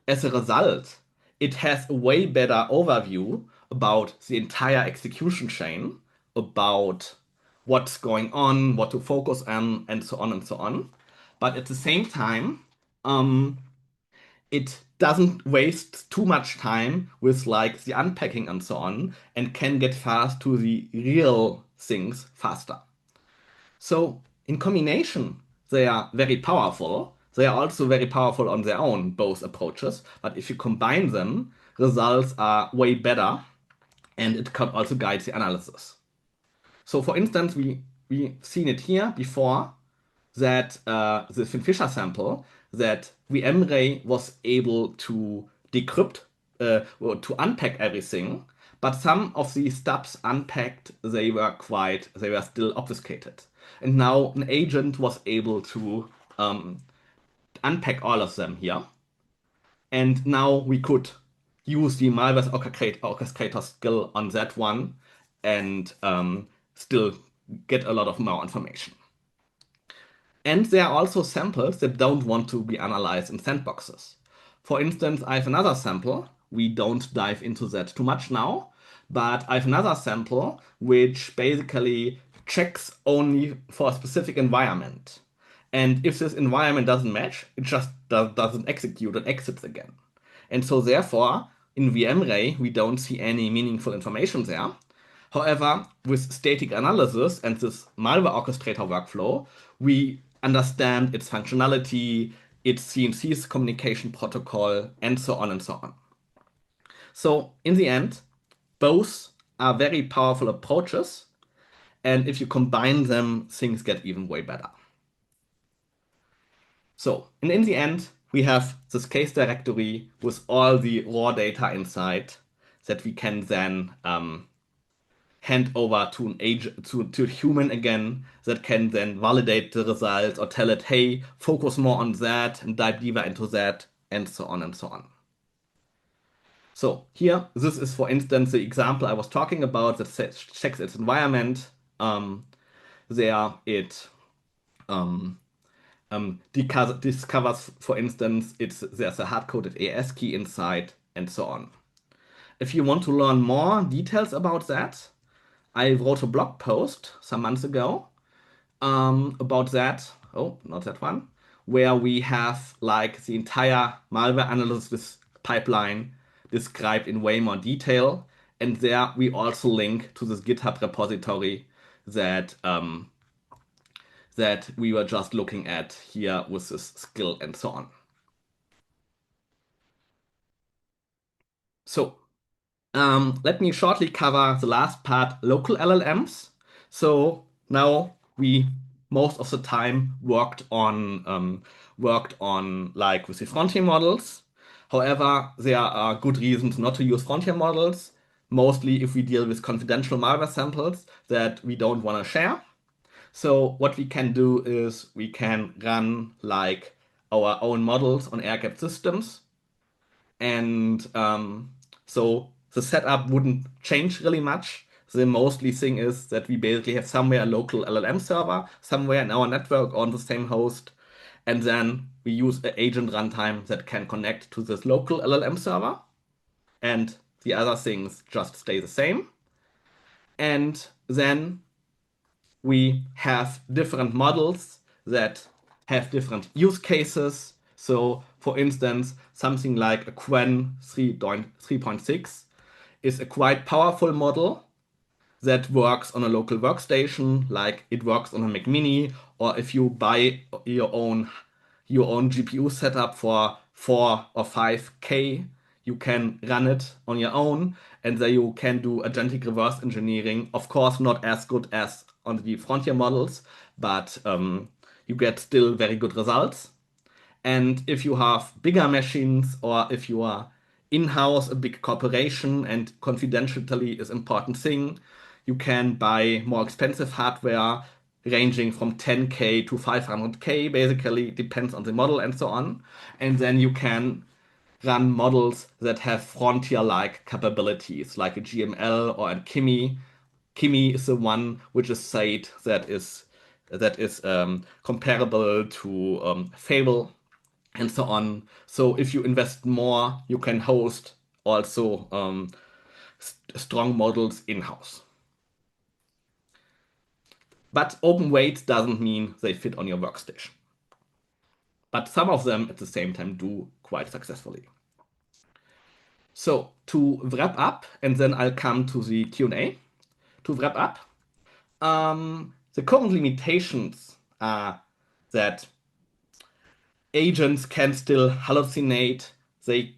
as a result, it has a way better overview about the entire execution chain, about what's going on, what to focus on, and so on and so on. But at the same time, it doesn't waste too much time with like the unpacking and so on, and can get fast to the real things faster. So in combination, they are very powerful. They are also very powerful on their own, both approaches. But if you combine them, results are way better, and it can also guide the analysis. So for instance, we've seen it here before that the Fisher sample that VMray was able to decrypt or to unpack everything, but some of the stubs unpacked they were still obfuscated. And now an agent was able to unpack all of them here. And now we could use the malware orchestrator skill on that one and still get a lot of more information. And there are also samples that don't want to be analyzed in sandboxes. For instance, I have another sample. We don't dive into that too much now, but I have another sample which basically checks only for a specific environment. And if this environment doesn't match, it just doesn't execute and exits again. And so therefore, in VMray, we don't see any meaningful information there. However, with static analysis and this malware orchestrator workflow, we understand its functionality, its CMC's communication protocol, and so on and so on. So in the end, both are very powerful approaches, and if you combine them, things get even way better. So, and in the end, we have this case directory with all the raw data inside that we can then hand over to an agent, to a human again, that can then validate the results or tell it, hey, focus more on that and dive deeper into that, and so on and so on. So here, this is, for instance, the example I was talking about that checks its environment. There it discovers, for instance, there's a hard-coded AES key inside, and so on. If you want to learn more details about that, I wrote a blog post some months ago about that. Oh, not that one, where we have like the entire malware analysis pipeline described in way more detail. And there we also link to this GitHub repository that that we were just looking at here with this skill and so on. So let me shortly cover the last part, local LLMs. So now we most of the time worked on like with the frontier models. However, there are good reasons not to use frontier models, mostly if we deal with confidential malware samples that we don't want to share. So what we can do is we can run like our own models on air-gapped systems, and so the setup wouldn't change really much. The mostly thing is that we basically have somewhere a local LLM server, somewhere in our network on the same host, and then we use an agent runtime that can connect to this local LLM server, and the other things just stay the same. And then we have different models that have different use cases. So, for instance, something like a Qwen 3.6 is a quite powerful model that works on a local workstation, like it works on a Mac Mini, or if you buy your own GPU setup for 4 or 5K, you can run it on your own, and then you can do agentic reverse engineering. Of course, not as good as on the frontier models, but you get still very good results. And if you have bigger machines or if you are in-house a big corporation and confidentiality is important thing, you can buy more expensive hardware ranging from 10K to 500K, basically depends on the model and so on. And then you can run models that have frontier-like capabilities, like a GML or a Kimi. Kimi is the one which is said that is comparable to Fable and so on. So if you invest more, you can host also strong models in-house. But open weights doesn't mean they fit on your workstation. But some of them at the same time do quite successfully. So to wrap up, and then I'll come to the Q&A. To wrap up, the current limitations are that agents can still hallucinate, the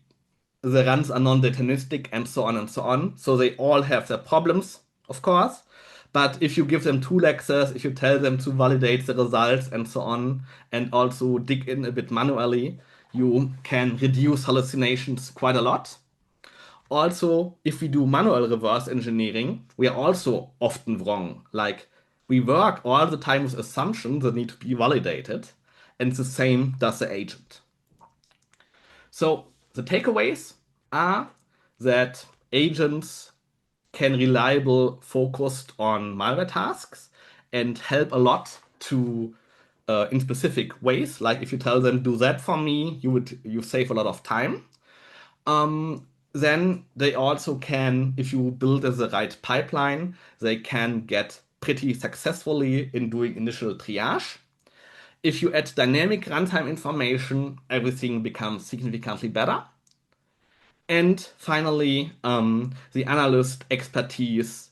runs are non-deterministic, and so on and so on. So they all have their problems, of course. But if you give them tool access, if you tell them to validate the results and so on, and also dig in a bit manually, you can reduce hallucinations quite a lot. Also, if we do manual reverse engineering, we are also often wrong. Like, we work all the time with assumptions that need to be validated, and the same does the agent. So the takeaways are that agents can reliable focused on malware tasks and help a lot to in specific ways. Like if you tell them do that for me, you save a lot of time. Then they also can, if you build as the right pipeline, they can get pretty successfully in doing initial triage. If you add dynamic runtime information, everything becomes significantly better. And finally, the analyst expertise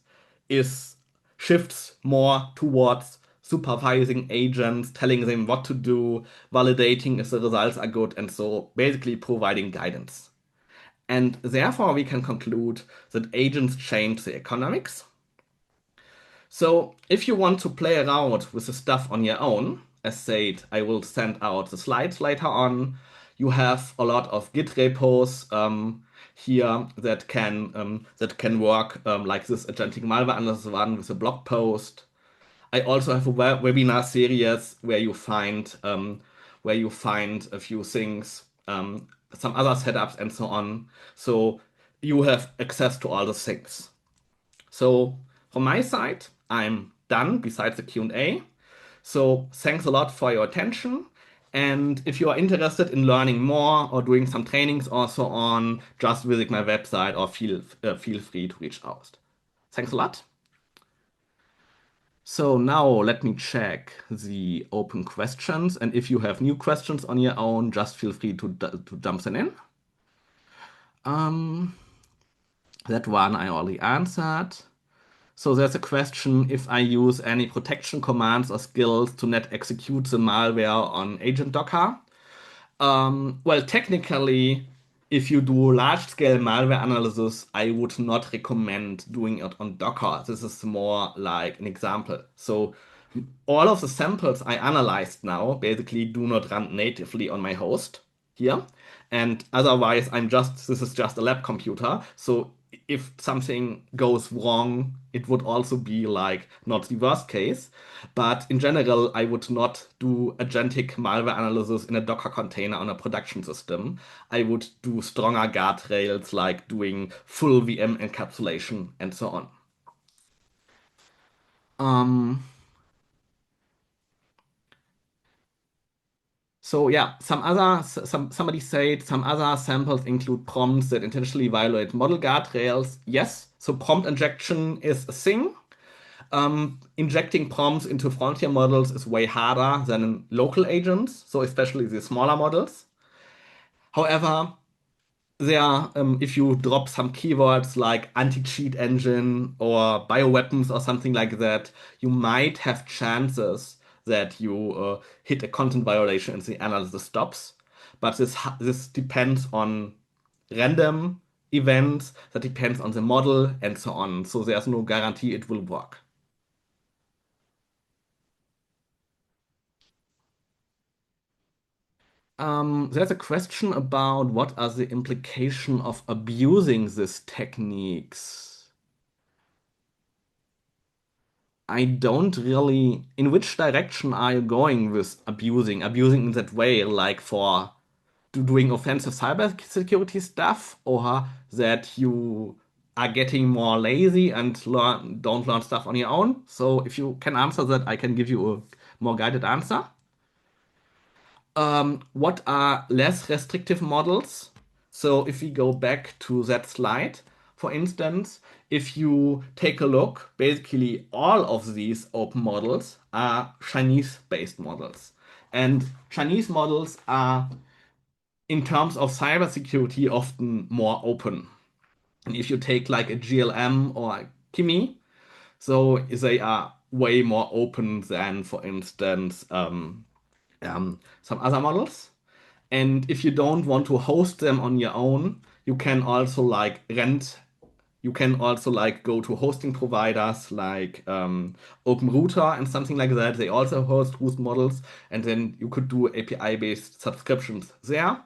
is shifts more towards supervising agents, telling them what to do, validating if the results are good, and so basically providing guidance. And therefore, we can conclude that agents change the economics. So if you want to play around with the stuff on your own, as said, I will send out the slides later on. You have a lot of Git repos here that can work like this agentic malware analysis one with a blog post. I also have a webinar series where you find a few things, some other setups and so on. So you have access to all the things. So from my side, I'm done besides the Q&A. So thanks a lot for your attention. And if you are interested in learning more or doing some trainings or so on, just visit my website or feel free to reach out. Thanks a lot. So now let me check the open questions. And if you have new questions on your own, just feel free to jump them in. That one I already answered. So there's a question if I use any protection commands or skills to net execute the malware on agent Docker. Well, technically, if you do large-scale malware analysis, I would not recommend doing it on Docker. This is more like an example. So all of the samples I analyzed now basically do not run natively on my host here. And otherwise, this is just a lab computer. So if something goes wrong, it would also be like not the worst case. But in general, I would not do agentic malware analysis in a Docker container on a production system. I would do stronger guardrails like doing full VM encapsulation and so on. Um, so yeah, somebody said some other samples include prompts that intentionally violate model guardrails. Yes, so prompt injection is a thing. Injecting prompts into frontier models is way harder than in local agents, so especially the smaller models. However, if you drop some keywords like anti-cheat engine or bioweapons or something like that, you might have chances that you hit a content violation and the analysis stops. But this depends on random events, that depends on the model, and so on. So there's no guarantee it will work. There's a question about what are the implications of abusing these techniques. I don't really. In which direction are you going with abusing? Abusing in that way, like for doing offensive cybersecurity stuff, or that you are getting more lazy and don't learn stuff on your own? So if you can answer that, I can give you a more guided answer. What are less restrictive models? So if we go back to that slide, for instance, if you take a look, basically all of these open models are Chinese-based models. And Chinese models are, in terms of cybersecurity, often more open. And if you take like a GLM or a Kimi, so they are way more open than, for instance, some other models. And if you don't want to host them on your own, you can also like rent. You can also like go to hosting providers like OpenRouter and something like that. They also host models, and then you could do API-based subscriptions there.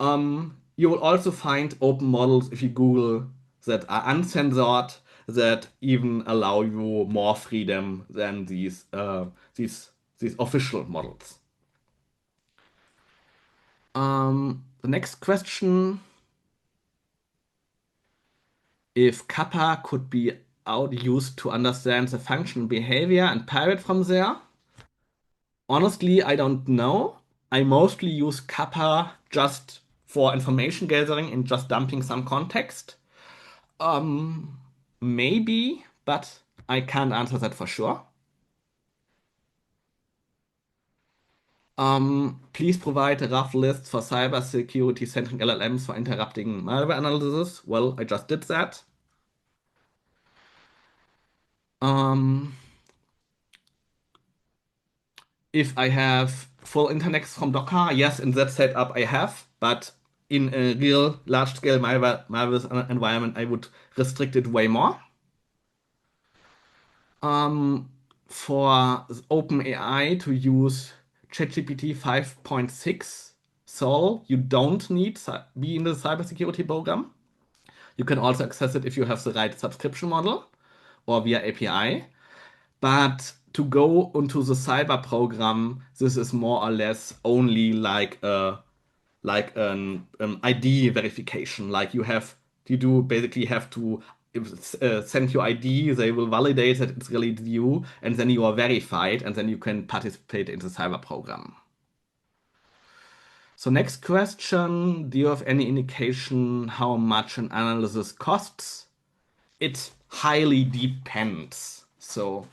You will also find open models if you Google that are uncensored that even allow you more freedom than these these official models. The next question, if kappa could be out used to understand the function behavior and pirate from there? Honestly, I don't know. I mostly use kappa just for information gathering and just dumping some context. Um, Maybe, but I can't answer that for sure. Please provide a rough list for cybersecurity-centric LLMs for interrupting malware analysis. Well, I just did that. Um, if I have full internet from Docker, yes, in that setup I have, but in a real large-scale malware environment, I would restrict it way more. Um, for OpenAI to use ChatGPT 5.6 Sol, you don't need be in the cybersecurity program. You can also access it if you have the right subscription model or via API. But to go into the cyber program, this is more or less only like an ID verification. Like you do basically have to send your ID. They will validate that it's really you, and then you are verified, and then you can participate in the cyber program. So next question: do you have any indication how much an analysis costs? It highly depends. On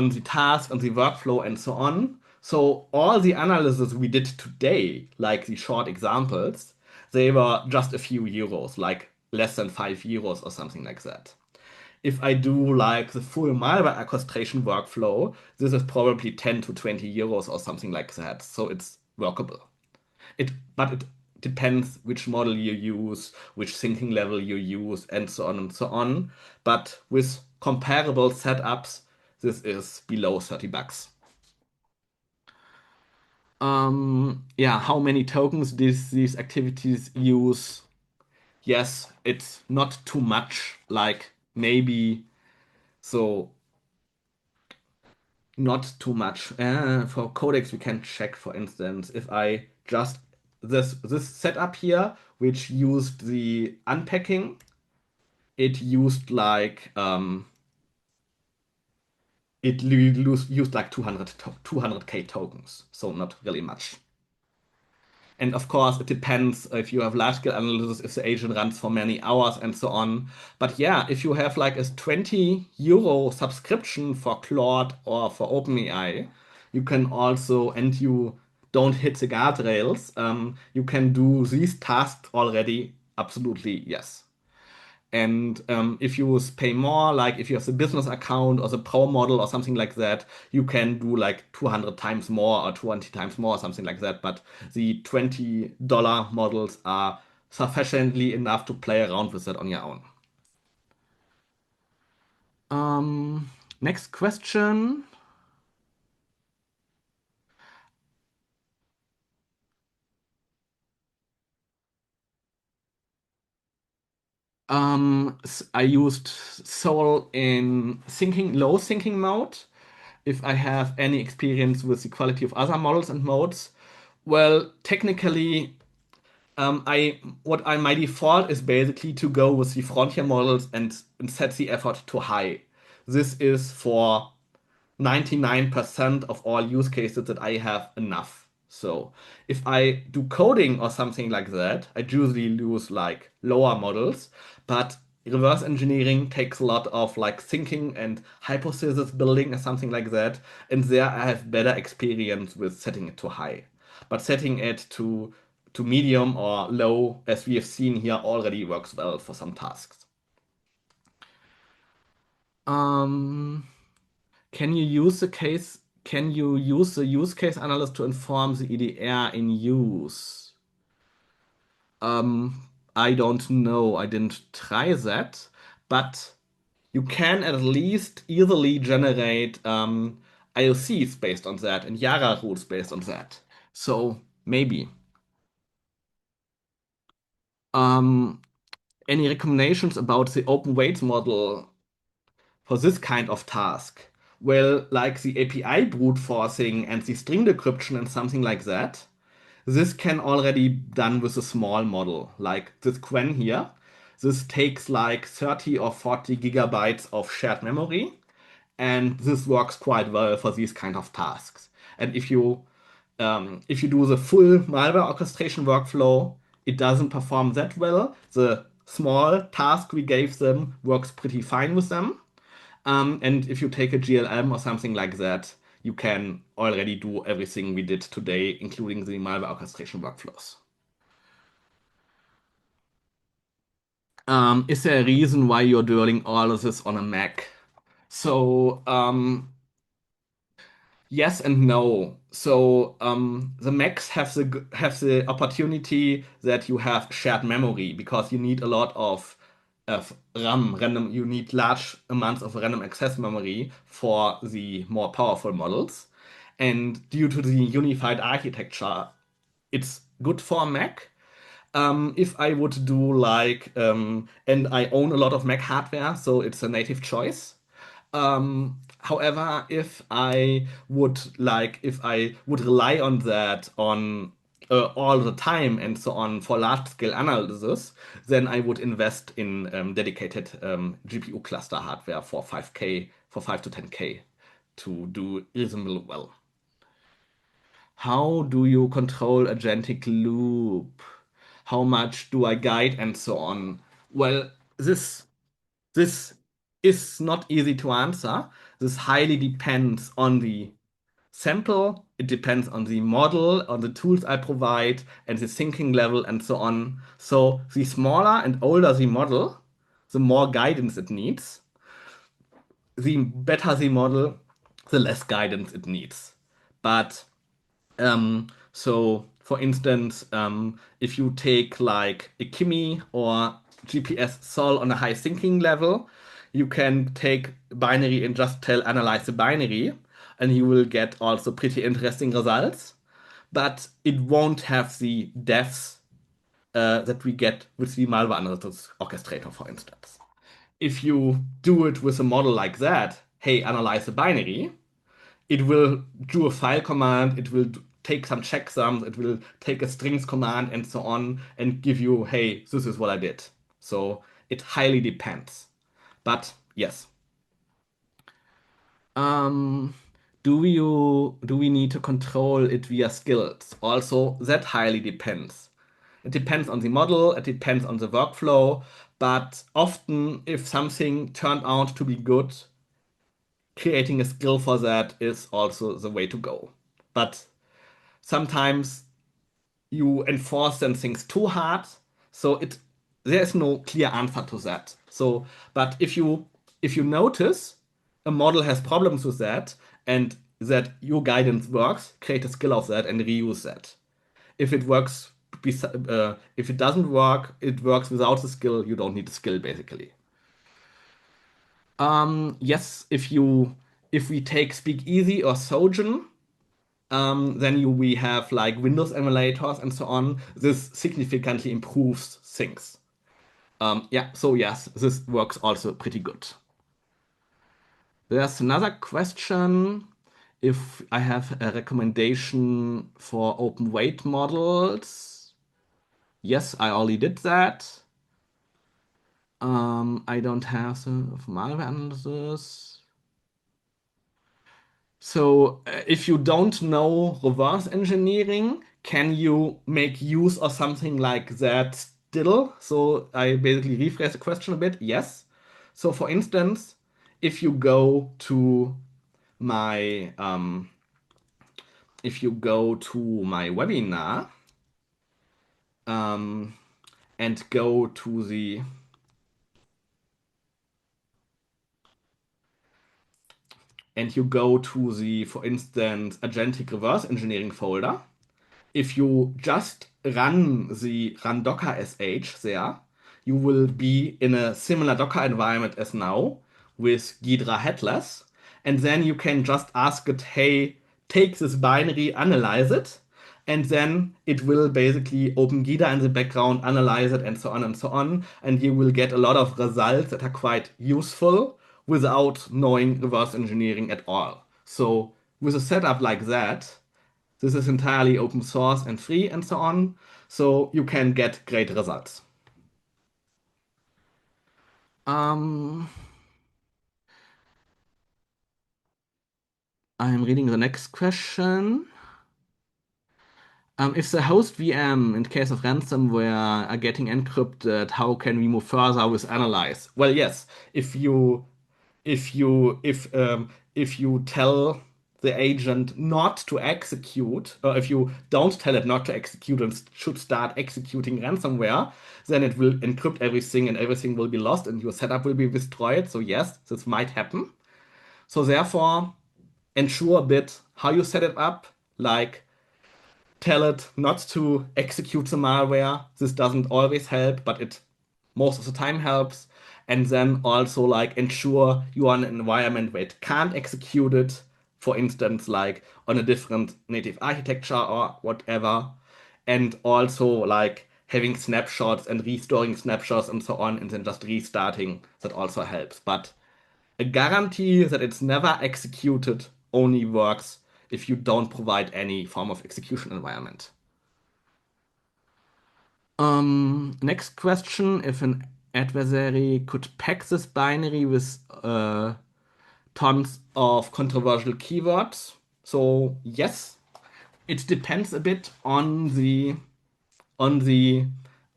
the task, on the workflow, and so on. So all the analysis we did today, like the short examples, they were just a few euros, like less than 5 euros or something like that. If I do like the full malware orchestration workflow, this is probably 10 to 20 euros or something like that. So it's workable. But it depends which model you use, which thinking level you use, and so on and so on. But with comparable setups, this is below 30 bucks. Yeah, how many tokens these activities use? Yes, it's not too much. Like maybe so not too much. For codecs, we can check, for instance, if I just this setup here, which used the unpacking, it used like it used like 200K tokens, so not really much. And of course, it depends if you have large scale analysis, if the agent runs for many hours and so on. But yeah, if you have like a 20 euro subscription for Claude or for OpenAI, you can also, and you don't hit the guardrails, you can do these tasks already. Absolutely, yes. And if you pay more, like if you have the business account or the pro model or something like that, you can do like 200 times more or 20 times more, something like that. But the $20 models are sufficiently enough to play around with that on your own. Um, Next question. I used Soul in low thinking mode. If I have any experience with the quality of other models and modes, well, technically, my default is basically to go with the frontier models and set the effort to high. This is for 99% of all use cases that I have enough. So if I do coding or something like that, I usually use like lower models, but reverse engineering takes a lot of like thinking and hypothesis building or something like that. And there I have better experience with setting it to high. But setting it to medium or low, as we have seen here, already works well for some tasks. Um, Can you use the case? Can you use the use case analyst to inform the EDR in use? I don't know. I didn't try that, but you can at least easily generate IOCs based on that and Yara rules based on that. So maybe. Um, any recommendations about the open weights model for this kind of task? Well, like the API brute forcing and the string decryption and something like that, this can already be done with a small model, like this Quen here. This takes like 30 or 40 gigabytes of shared memory, and this works quite well for these kind of tasks. And if you do the full malware orchestration workflow, it doesn't perform that well. The small task we gave them works pretty fine with them. And if you take a GLM or something like that, you can already do everything we did today, including the malware orchestration workflows. Is there a reason why you're doing all of this on a Mac? So, yes and no. So the Macs have the opportunity that you have shared memory because you need a lot of RAM, random. You need large amounts of random access memory for the more powerful models, and due to the unified architecture, it's good for a Mac. If I would do like, and I own a lot of Mac hardware, so it's a native choice. However, if I would rely on that on all the time and so on for large scale analysis, then I would invest in dedicated GPU cluster hardware for 5K, for 5 to 10K to do reasonably well. How do you control agentic loop? How much do I guide and so on? Well, this is not easy to answer. This highly depends on the sample, it depends on the model, on the tools I provide, and the thinking level, and so on. So, the smaller and older the model, the more guidance it needs. The better the model, the less guidance it needs. But so, for instance, if you take like a Kimi or GPS Sol on a high thinking level, you can take binary and just tell analyze the binary, and you will get also pretty interesting results. But it won't have the depth that we get with the malware analysis orchestrator, for instance. If you do it with a model like that, hey, analyze the binary, it will do a file command, it will take some checksums, it will take a strings command and so on and give you, hey, this is what I did. So it highly depends. But yes. Um, do we need to control it via skills? Also, that highly depends. It depends on the model, it depends on the workflow, but often if something turned out to be good, creating a skill for that is also the way to go. But sometimes you enforce some things too hard, so there is no clear answer to that. So, but if you notice a model has problems with that and that your guidance works, create a skill of that and reuse that. If it works, if it doesn't work, it works without the skill. You don't need the skill basically. Yes, if we take Speakeasy or Sogen, then we have like Windows emulators and so on. This significantly improves things. Yeah, so yes, this works also pretty good. There's another question. If I have a recommendation for open weight models, yes, I already did that. I don't have the malware analysis. So, if you don't know reverse engineering, can you make use of something like that still? So, I basically rephrase the question a bit. Yes. So, for instance, if you go to my webinar um, and go to the for instance, Agentic reverse engineering folder, if you just run Docker sh there, you will be in a similar Docker environment as now with Ghidra headless, and then you can just ask it, hey, take this binary, analyze it, and then it will basically open Ghidra in the background, analyze it, and so on and so on, and you will get a lot of results that are quite useful without knowing reverse engineering at all. So with a setup like that, this is entirely open source and free and so on, so you can get great results. Um, I'm reading the next question. If the host VM, in case of ransomware, are getting encrypted, how can we move further with analyze? Well, yes, if you if you if you tell the agent not to execute, or if you don't tell it not to execute and should start executing ransomware, then it will encrypt everything and everything will be lost and your setup will be destroyed. So yes, this might happen. So therefore, ensure a bit how you set it up, like tell it not to execute the malware. This doesn't always help, but it most of the time helps. And then also like ensure you are in an environment where it can't execute it. For instance, like on a different native architecture or whatever. And also like having snapshots and restoring snapshots and so on, and then just restarting. That also helps. But a guarantee that it's never executed only works if you don't provide any form of execution environment. Next question, if an adversary could pack this binary with tons of controversial keywords. So yes, it depends a bit on the on the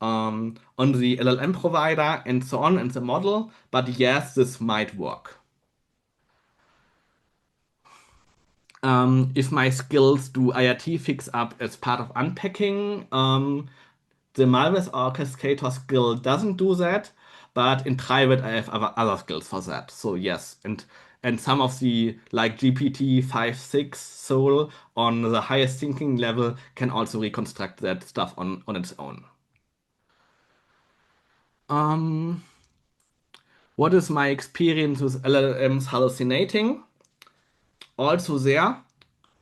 LLM provider and so on and the model, but yes, this might work. If my skills do IRT fix up as part of unpacking, the malware orchestrator skill doesn't do that, but in private I have other skills for that. So yes, and some of the like GPT 5.6 Soul on the highest thinking level can also reconstruct that stuff on its own. Um, what is my experience with LLMs hallucinating? Also there,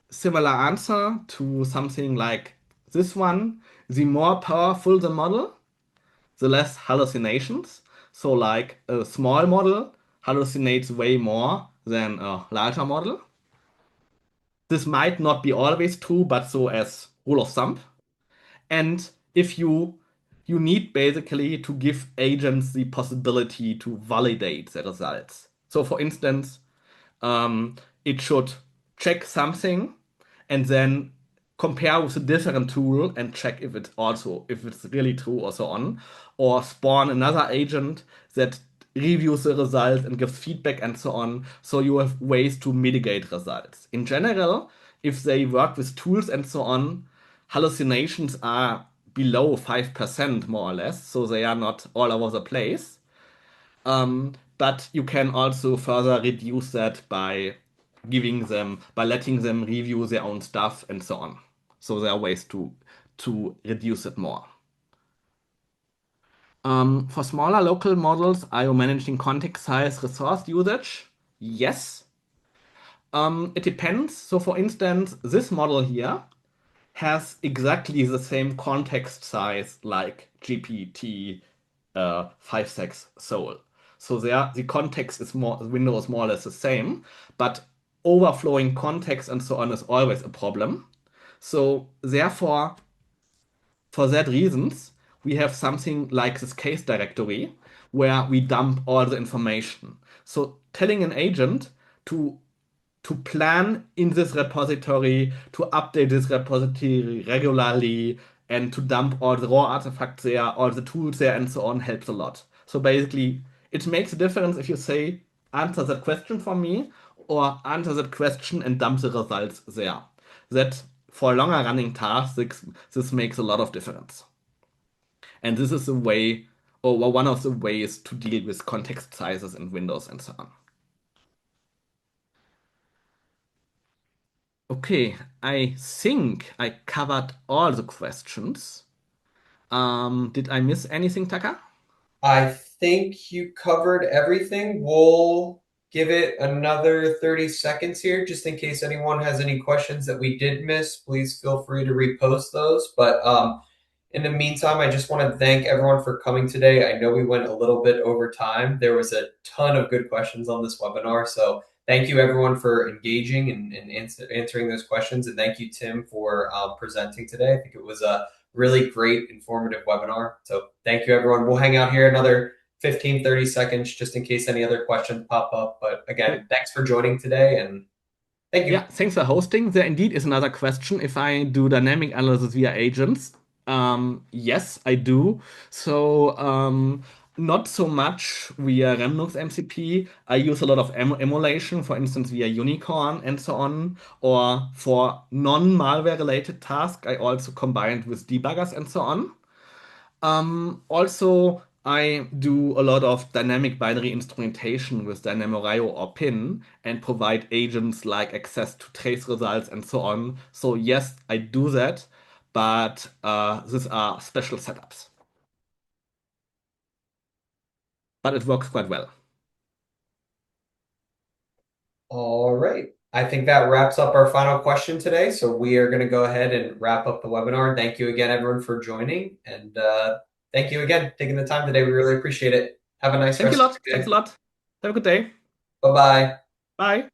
similar answer to something like this one. The more powerful the model, the less hallucinations. So, like a small model hallucinates way more than a larger model. This might not be always true, but so as rule of thumb. And if you need basically to give agents the possibility to validate the results. So, for instance, it should check something and then compare with a different tool and check if it's really true or so on, or spawn another agent that reviews the results and gives feedback and so on. So you have ways to mitigate results. In general, if they work with tools and so on, hallucinations are below 5% more or less, so they are not all over the place. But you can also further reduce that by letting them review their own stuff and so on. So there are ways to reduce it more. For smaller local models, are you managing context size, resource usage? Yes. It depends. So for instance, this model here has exactly the same context size like GPT 5.6 Soul. So there, the context is more, the window is more or less the same, but overflowing context and so on is always a problem. So therefore, for that reasons, we have something like this case directory where we dump all the information. So telling an agent to plan in this repository, to update this repository regularly, and to dump all the raw artifacts there, all the tools there, and so on helps a lot. So basically, it makes a difference if you say, answer that question for me, or answer that question and dump the results there. That for longer running tasks, this makes a lot of difference. And this is a way, or one of the ways to deal with context sizes in Windows and so on. Okay, I think I covered all the questions. Did I miss anything, Taka? I think you covered everything. We'll give it another 30 seconds here, just in case anyone has any questions that we did miss. Please feel free to repost those. But in the meantime, I just want to thank everyone for coming today. I know we went a little bit over time. There was a ton of good questions on this webinar. So thank you everyone for engaging and answering those questions. And thank you, Tim, for presenting today. I think it was a really great, informative webinar. So thank you, everyone. We'll hang out here another 15, 30 seconds just in case any other questions pop up. But again, thanks for joining today and thank you. Yeah, thanks for hosting. There indeed is another question. If I do dynamic analysis via agents, yes, I do. So, not so much via Remnux MCP. I use a lot of emulation, for instance, via Unicorn and so on. Or for non-malware related tasks, I also combined with debuggers and so on. Also, I do a lot of dynamic binary instrumentation with Dynamo.io or PIN and provide agents like access to trace results and so on. So yes, I do that, but these are special setups. But it works quite well. All right. I think that wraps up our final question today. So we are going to go ahead and wrap up the webinar. Thank you again, everyone, for joining. And thank you again for taking the time today. We really appreciate it. Have a nice Thank you a rest of lot. your Thanks a day. lot. Have a good day. Bye bye. Bye.